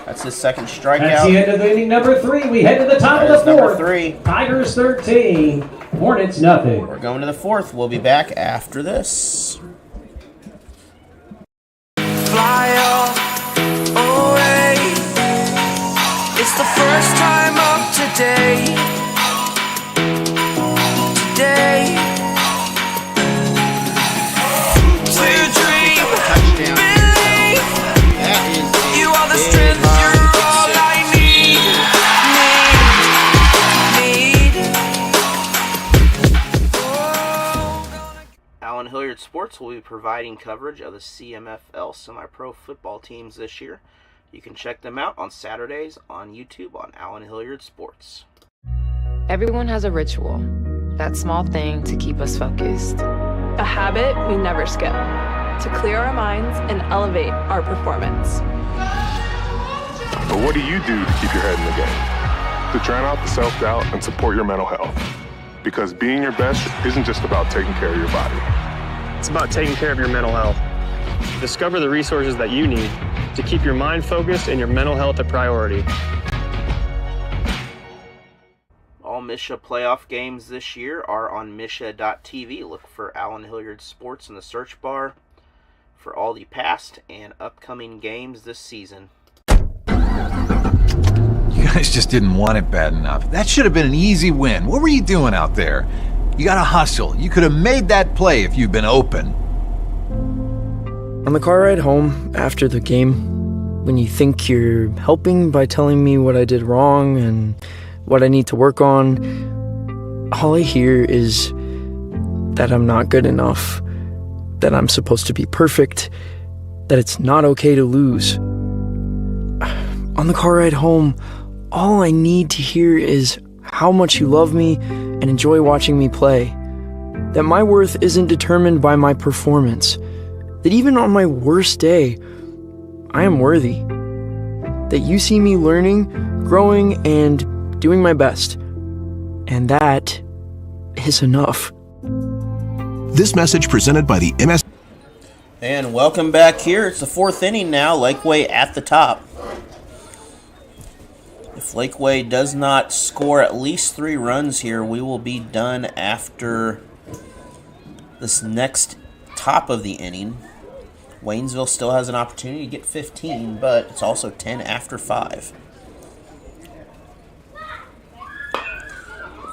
that's his second strikeout. That's the end of inning number 3. We head to the top of the 4th. Number 3. Tigers 13, Hornets nothing. We're going to the 4th. We'll be back after this. Fly away. It's the first time of today. You are the strength, you're all I need. Allen Hilliard Sports will be providing coverage of the CMFL semi-pro football teams this year. You can check them out on Saturdays on YouTube on Allen Hilliard Sports. Everyone has a ritual, that small thing to keep us focused. A habit we never skip, to clear our minds and elevate our performance. But what do you do to keep your head in the game? To drown out the self-doubt and support your mental health. Because being your best isn't just about taking care of your body. It's about taking care of your mental health. Discover the resources that you need to keep your mind focused and your mental health a priority. All MSHSAA playoff games this year are on MSHSAA.tv. Look for Allen Hilliard Sports in the search bar for all the past and upcoming games this season. You guys just didn't want it bad enough. That should have been an easy win. What were you doing out there? You gotta hustle. You could have made that play if you'd been open. On the car ride home after the game, when you think you're helping by telling me what I did wrong and what I need to work on, all I hear is that I'm not good enough, that I'm supposed to be perfect, that it's not okay to lose. On the car ride home, all I need to hear is how much you love me and enjoy watching me play, that my worth isn't determined by my performance, that even on my worst day, I am worthy, that you see me learning, growing, and doing my best, and that is enough. This message presented by the MS. And welcome back here. It's the 4th inning now. Laquey at the top. If Laquey does not score at least 3 runs here, we will be done after this next top of the inning. Waynesville still has an opportunity to get 15, but it's also 10 after 5.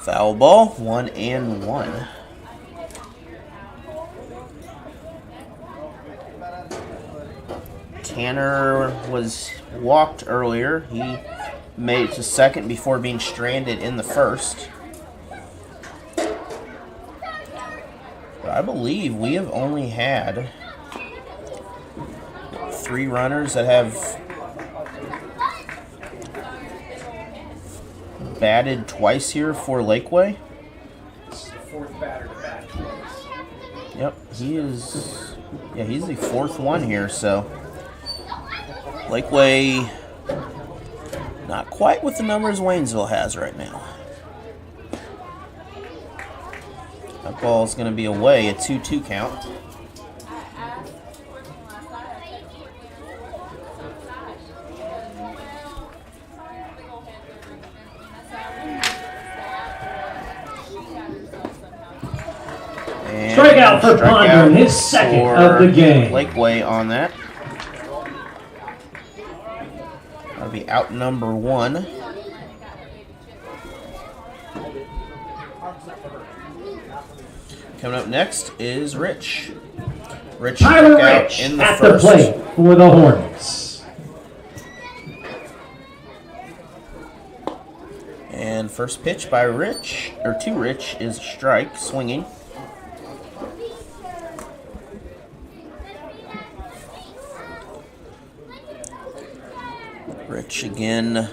Foul ball, 1-1. Tanner was walked earlier. He made it to second before being stranded in the first. But I believe we have only had 3 runners that have batted twice here for Laquey. This is the 4th batter to bat twice. Yep, he's the 4th one here, so Laquey not quite with the numbers Waynesville has right now. That ball is going to be away, a 2-2 count. Strikeout for Ponder, his second of the game. Laquey on that. That'll be out number 1. Coming up next is Rich. Rich Tyler out Rich in the at first. the plate for the Hornets. And first pitch by Rich, or to Rich, is a strike, swinging. Rich again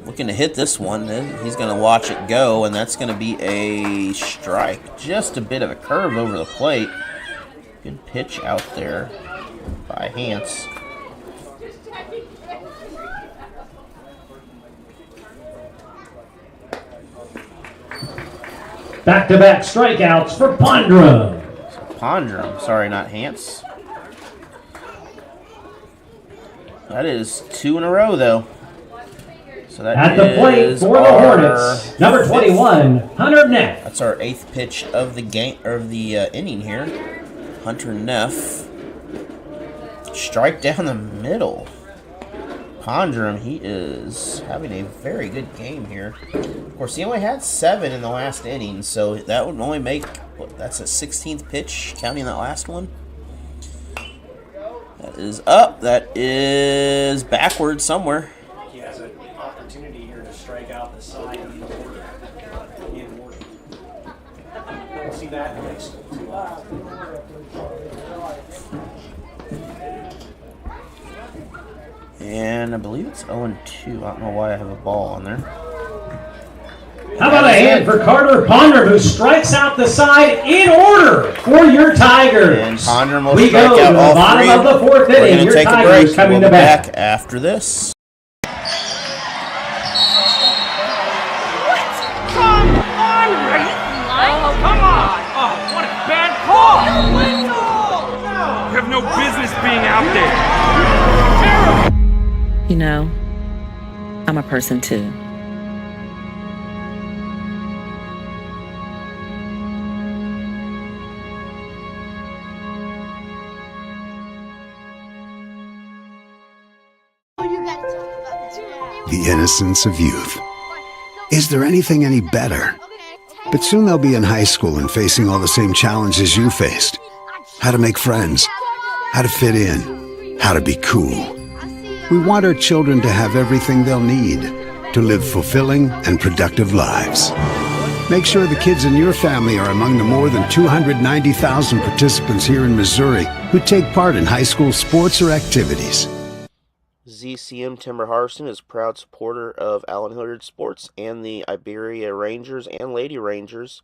looking to hit this one. He's going to watch it go, and that's going to be a strike. Just a bit of a curve over the plate. Good pitch out there by Hance. Back-to-back strikeouts for Pondrum. Pondrum, sorry, not Hance. That is 2 in a row, though. So that at the plate for the Hornets, number 21, Hunter Neff. That's our 8th pitch of the game, or the inning here. Hunter Neff. Strike down the middle. Pondrum, he is having a very good game here. Of course, he only had 7 in the last inning, so that would only make, that's a 16th pitch, counting that last one. That is up. That is backwards somewhere. He has an opportunity here to strike out the side in order. We'll see that in the next 2 hours. And I believe it's 0-2. I don't know why I have a ball on there. How about a hand for Carter Pondrum, who strikes out the side in order for your Tigers? And Pondrum will we strike go out to all the bottom 3. of the 4th We're inning. going Your to take a Tigers break. coming We'll to be bat. back after this. Come on, are you lying? Oh, come on! Oh, what a bad call! You have no business being out there. Terrible! You know, I'm a person too. The innocence of youth. Is there anything any better? But soon they'll be in high school and facing all the same challenges you faced. How to make friends, how to fit in, how to be cool. We want our children to have everything they'll need to live fulfilling and productive lives. Make sure the kids in your family are among the more than 290,000 participants here in Missouri who take part in high school sports or activities. ZCM Timber Harvesting is a proud supporter of Allen Hilliard Sports and the Iberia Rangers and Lady Rangers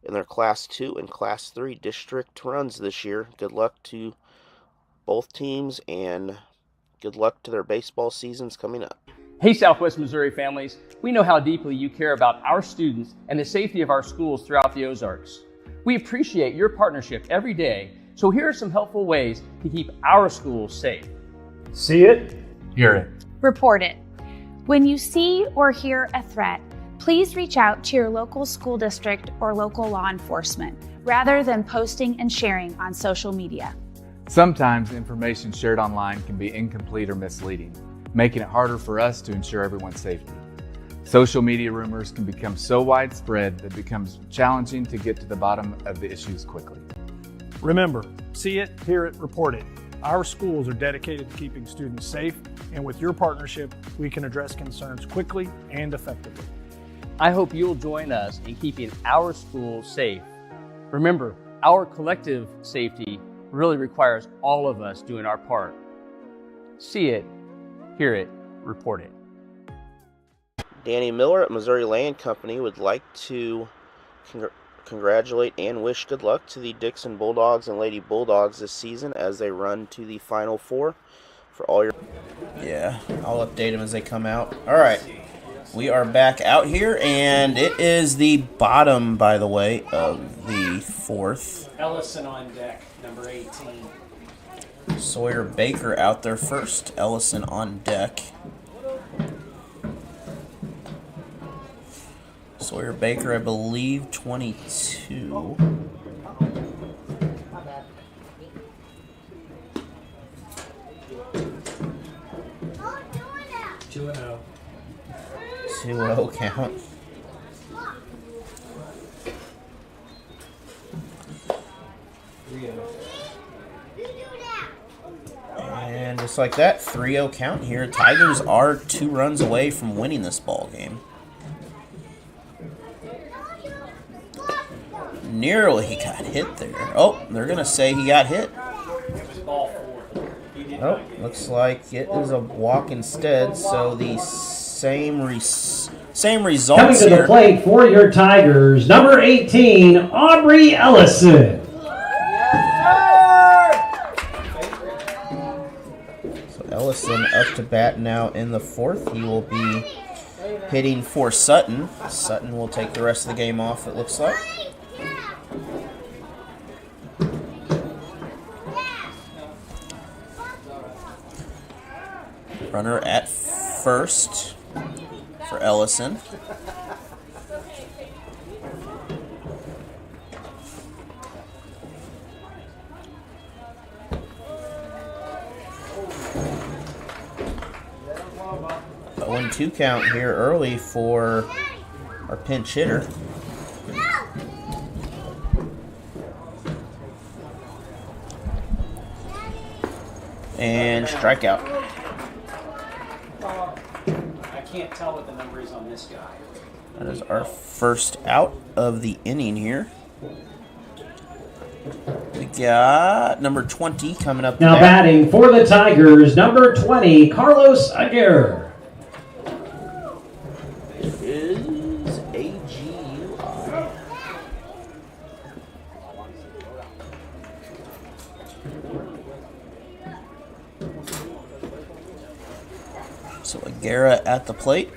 in their Class 2 and Class 3 district runs this year. Good luck to both teams and good luck to their baseball seasons coming up. Hey Southwest Missouri families, we know how deeply you care about our students and the safety of our schools throughout the Ozarks. We appreciate your partnership every day, so here are some helpful ways to keep our schools safe. See it, hear it, report it. When you see or hear a threat, please reach out to your local school district or local law enforcement rather than posting and sharing on social media. Sometimes information shared online can be incomplete or misleading, making it harder for us to ensure everyone's safety. Social media rumors can become so widespread that it becomes challenging to get to the bottom of the issues quickly. Remember, see it, hear it, report it. Our schools are dedicated to keeping students safe, and with your partnership, we can address concerns quickly and effectively. I hope you'll join us in keeping our schools safe. Remember, our collective safety really requires all of us doing our part. See it, hear it, report it. Danny Miller at Missouri Land Company would like to congratulate and wish good luck to the Dixon Bulldogs and Lady Bulldogs this season as they run to the Final Four. For all your... Yeah, I'll update them as they come out. All right, we are back out here, and it is the bottom, by the way, of the fourth. Ellison on deck, number 18. Sawyer Baker out there first. Ellison on deck. Sawyer Baker, I believe, 22. Two and 0. 2-0 count. And just like that, 3-0 count here. Tigers are 2 runs away from winning this ball game. Nearly got hit there. Oh, they're going to say he got hit. Oh, looks like it is a walk instead, so the same results Coming to here. the plate for your Tigers, number 18, Aubrey Ellison. So Ellison up to bat now in the fourth. He will be hitting for Sutton. Sutton will take the rest of the game off, it looks like. Runner at first for Ellison. A 1-2 count here early for our pinch hitter. And strikeout. I can't tell what the number is on this guy. That is our first out of the inning here. We got number 20 coming up. Now batting for the Tigers, number 20, Carlos Aguirre. It is A-G-U-I. So Aguirre at the plate.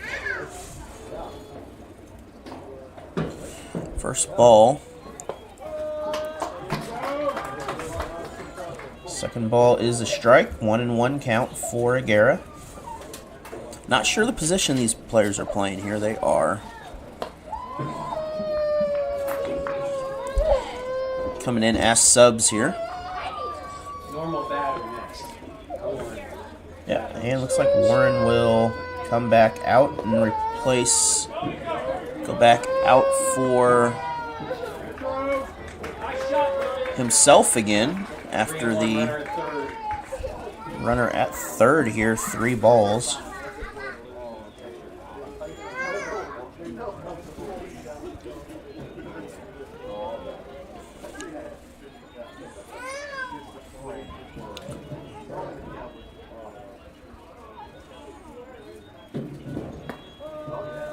First ball. Second ball is a strike. 1-1 count for Aguirre. Not sure the position these players are playing here. They are coming in as subs here. Normal batter next. Yeah, and looks like Warren will come back out and replace, go back out for himself again after the runner at third here, 3 balls.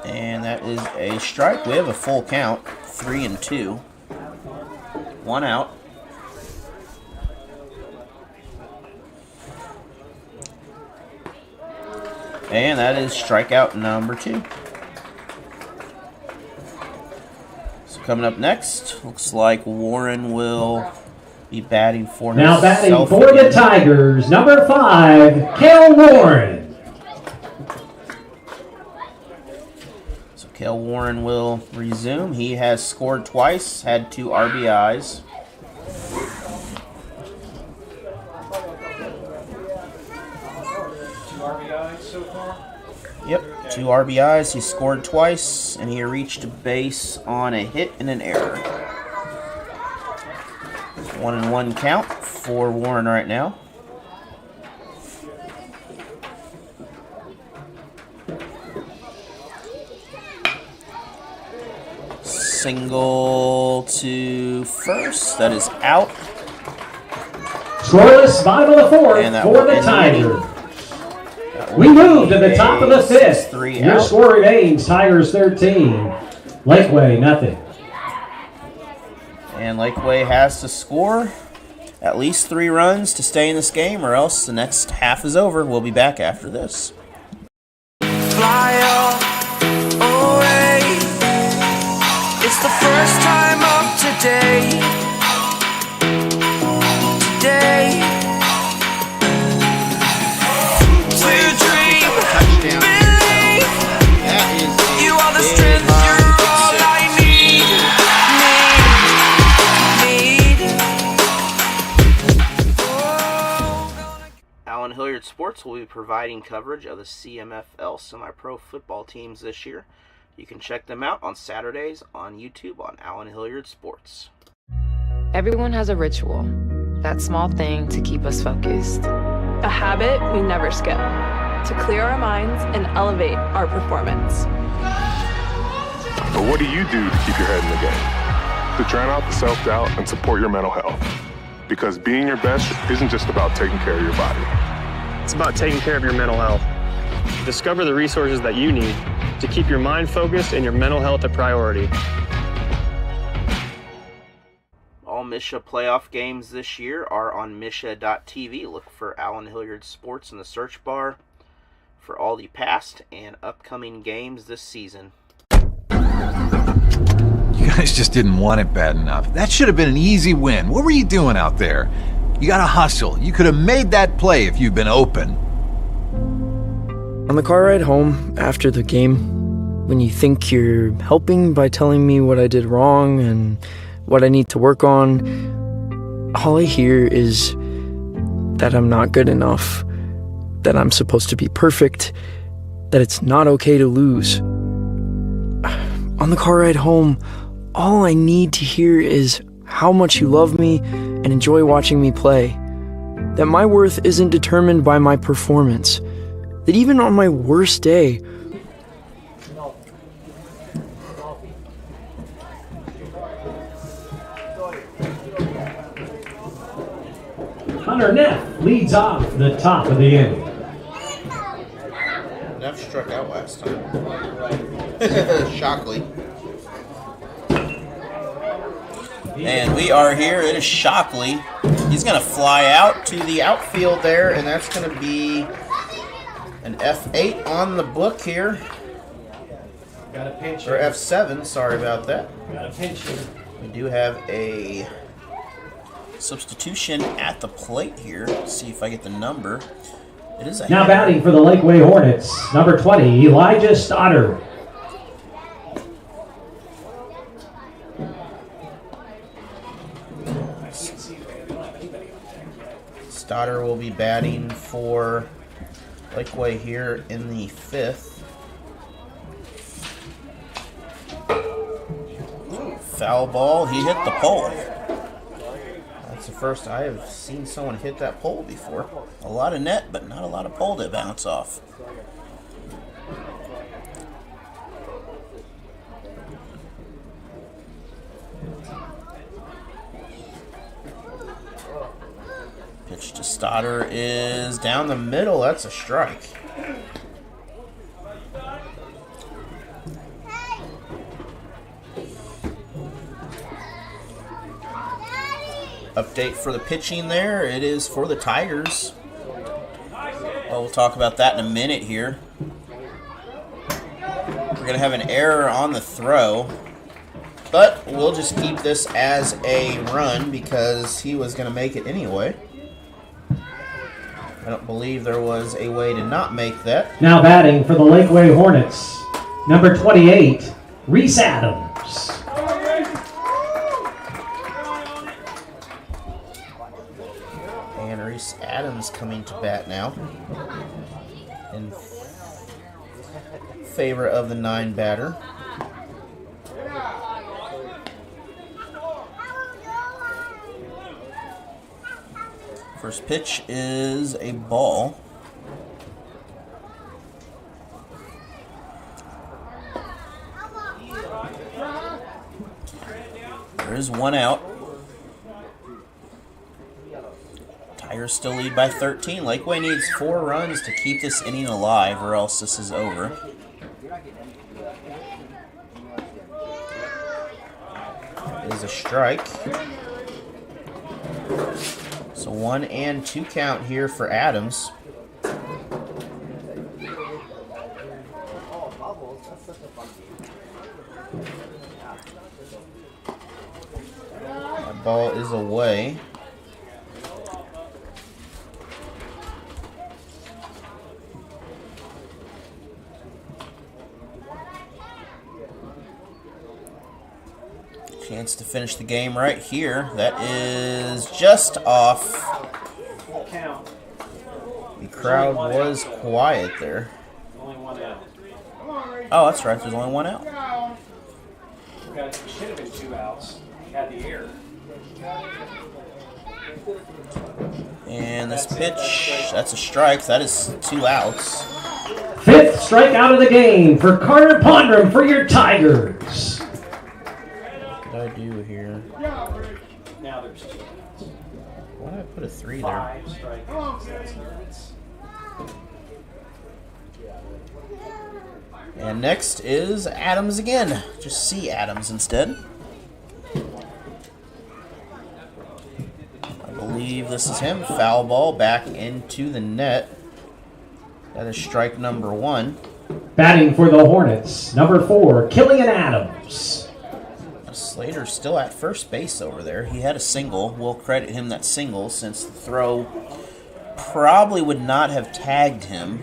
And that is a strike. We have a full count, 3-2. 1 out. And that is strikeout number 2. So coming up next, looks like Warren will be batting for himself. Now batting for the Tigers, number 5, Cale Warren. So Cale Warren will resume. He has scored twice, had 2 RBIs. So far? Yep, 2 RBIs. He scored twice, and he reached a base on a hit and an error. 1-1 count for Warren right now. Single to first. That is out. Scoreless, bottom of the 4th for the Tigers. We move to the top of the 5th. Your score remains Tigers 13, Laquey nothing. And Laquey has to score at least 3 runs to stay in this game, or else the next half is over. We'll be back after this. Fly away. It's the first time of today. Today. To dream, believe. You are the strength, you're all I need. Allen Hilliard Sports will be providing coverage of the CMFL semi-pro football teams this year. You can check them out on Saturdays on YouTube on Allen Hilliard Sports. Everyone has a ritual, that small thing to keep us focused. A habit we never skip, to clear our minds and elevate our performance. But what do you do to keep your head in the game? To drown out the self-doubt and support your mental health. Because being your best isn't just about taking care of your body. It's about taking care of your mental health. Discover the resources that you need to keep your mind focused and your mental health a priority. All MSHSAA playoff games this year are on MSHSAA.tv. Look for Allen Hilliard Sports in the search bar for all the past and upcoming games this season. You guys just didn't want it bad enough. That should have been an easy win. What were you doing out there? You gotta hustle. You could have made that play if you'd been open. On the car ride home after the game, when you think you're helping by telling me what I did wrong and what I need to work on, all I hear is that I'm not good enough, that I'm supposed to be perfect, that it's not okay to lose. On the car ride home, all I need to hear is how much you love me and enjoy watching me play, that my worth isn't determined by my performance, that even on my worst day, Hunter Neff leads off the top of the inning. Neff struck out last time. Shockley. And we are here. It is Shockley. He's going to fly out to the outfield there, and that's going to be an F8 on the book here. Got a pinch. Or F7, sorry about that. Got a pinch here. We do have a substitution at the plate here. Let's see if I get the number. It is a now batting for the Laquey Hornets, number 20, Elijah Stoddard. Stoddard will be batting for Laquey here in the 5th. Foul ball. He hit the pole. That's the first I have seen someone hit that pole before. A lot of net, but not a lot of pole to bounce off. Pitch to Stoddard is down the middle. That's a strike. Update for the pitching there. It is for the Tigers. Well, we'll talk about that in a minute here. We're going to have an error on the throw. But we'll just keep this as a run because he was going to make it anyway. I don't believe there was a way to not make that. Now batting for the Laquey Hornets, Number 28, Reese Adams. And Reese Adams coming to bat now in favor of the 9 batter. First pitch is a ball. There is 1 out. Tigers still lead by 13. Laquey needs 4 runs to keep this inning alive, or else this is over. That is a strike. So 1 and 2 count here for Adams. That ball is away. Chance to finish the game right here. That is just off. The crowd was quiet there. Oh, that's right. There's only 1 out. It should have been 2 outs. He had the air. And this pitch, that's a strike. That is 2 outs. 5th strikeout of the game for Carter Pondrum for your Tigers. What did I do here? Now there's 2 outs. Why did I put a 3 there? 5 strikeouts. And next is Adams again. Just see Adams instead. I believe this is him. Foul ball back into the net. That is strike number 1. Batting for the Hornets, number 4, Killian Adams. Slater's still at first base over there. He had a single. We'll credit him that single since the throw probably would not have tagged him.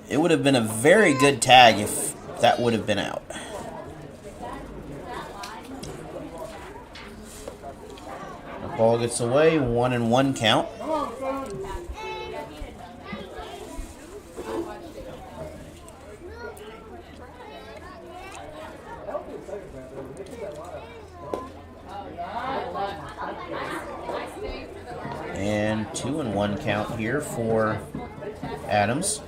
It would have been a very good tag if that would have been out. The ball gets away, 1-1 count. And 2-1 count here for Adams.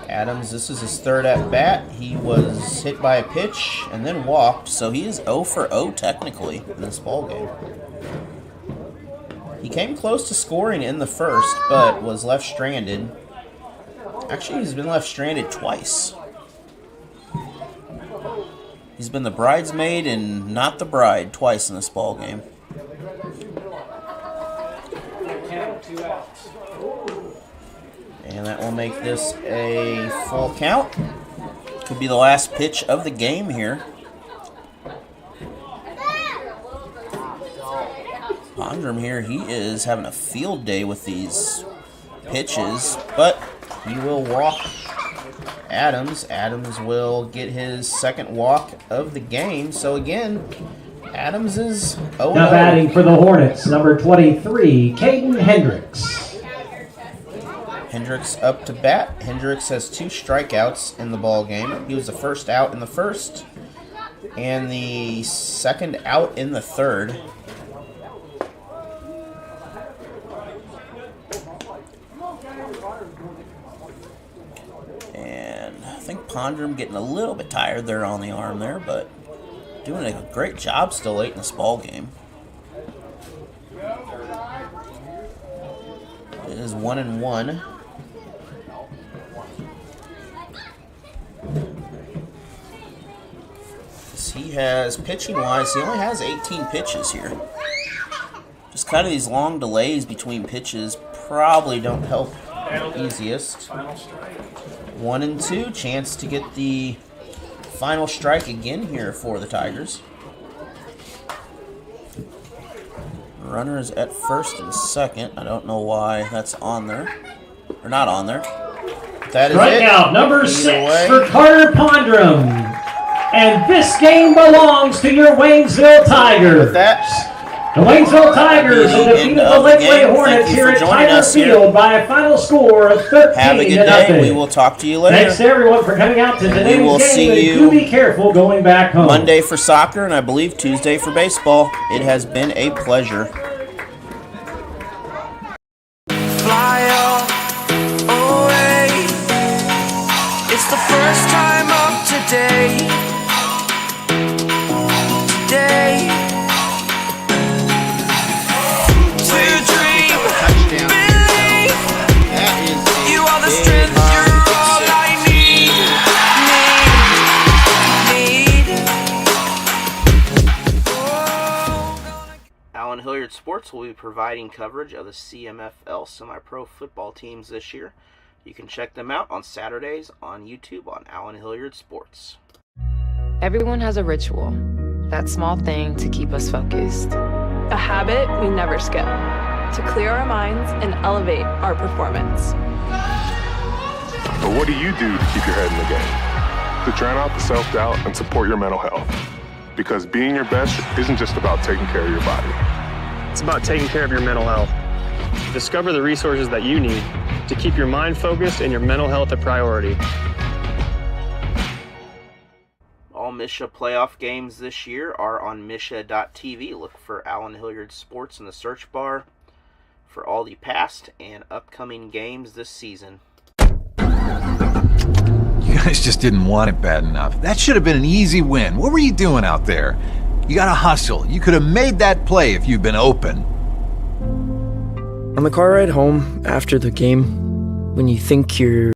Adams, this is his 3rd at bat. He was hit by a pitch and then walked, so he is 0 for 0 technically in this ball game. He came close to scoring in the 1st, but was left stranded. Actually, he's been left stranded twice. He's been the bridesmaid and not the bride twice in this ball game. 2 outs. And that will make this a full count. Could be the last pitch of the game here. Pondrum here, he is having a field day with these pitches, but he will walk Adams. Adams will get his 2nd walk of the game. So again, Adams is 0-0. Now batting for the Hornets, number 23, Caden Hendricks. Hendricks up to bat. Hendricks has 2 strikeouts in the ball game. He was the 1st out in the 1st and the 2nd out in the 3rd. And I think Pondrum getting a little bit tired there on the arm there, but doing a great job still late in this ball game. It is 1-1. He has, pitching-wise, he only has 18 pitches here. Just kind of these long delays between pitches probably don't help easiest. 1-2, chance to get the final strike again here for the Tigers. Runners at 1st and 2nd. I don't know why that's on there. Or not on there. That is Strikeout it. number Either 6 way. for Carter Pondrum. And this game belongs to your Waynesville Tigers. With that, the Waynesville Tigers have defeated the Laquey Hornets Thank you here for at joining Tiger us here. Field by a final score of 13 have a good to day. nothing. We will talk to you later. Thanks to everyone for coming out to today's will game. see And you do be careful going back home. Monday for soccer, and I believe Tuesday for baseball. It has been a pleasure. Fly away. It's the first time of today. Today. To dream, believe. You are the strength, you're all I need. Allen Hilliard Sports will be providing coverage of the CMFL semi-pro football teams this year. You can check them out on Saturdays on YouTube on Allen Hilliard Sports. Everyone has a ritual, that small thing to keep us focused. A habit we never skip, to clear our minds and elevate our performance. But what do you do to keep your head in the game? To drown out the self-doubt and support your mental health. Because being your best isn't just about taking care of your body. It's about taking care of your mental health. Discover the resources that you need to keep your mind focused and your mental health a priority. All MSHSAA playoff games this year are on MSHSAA.tv. Look for Allen Hilliard Sports in the search bar for all the past and upcoming games this season. You guys just didn't want it bad enough. That should have been an easy win. What were you doing out there? You gotta hustle. You could have made that play if you'd been open. On the car ride home after the game, when you think you're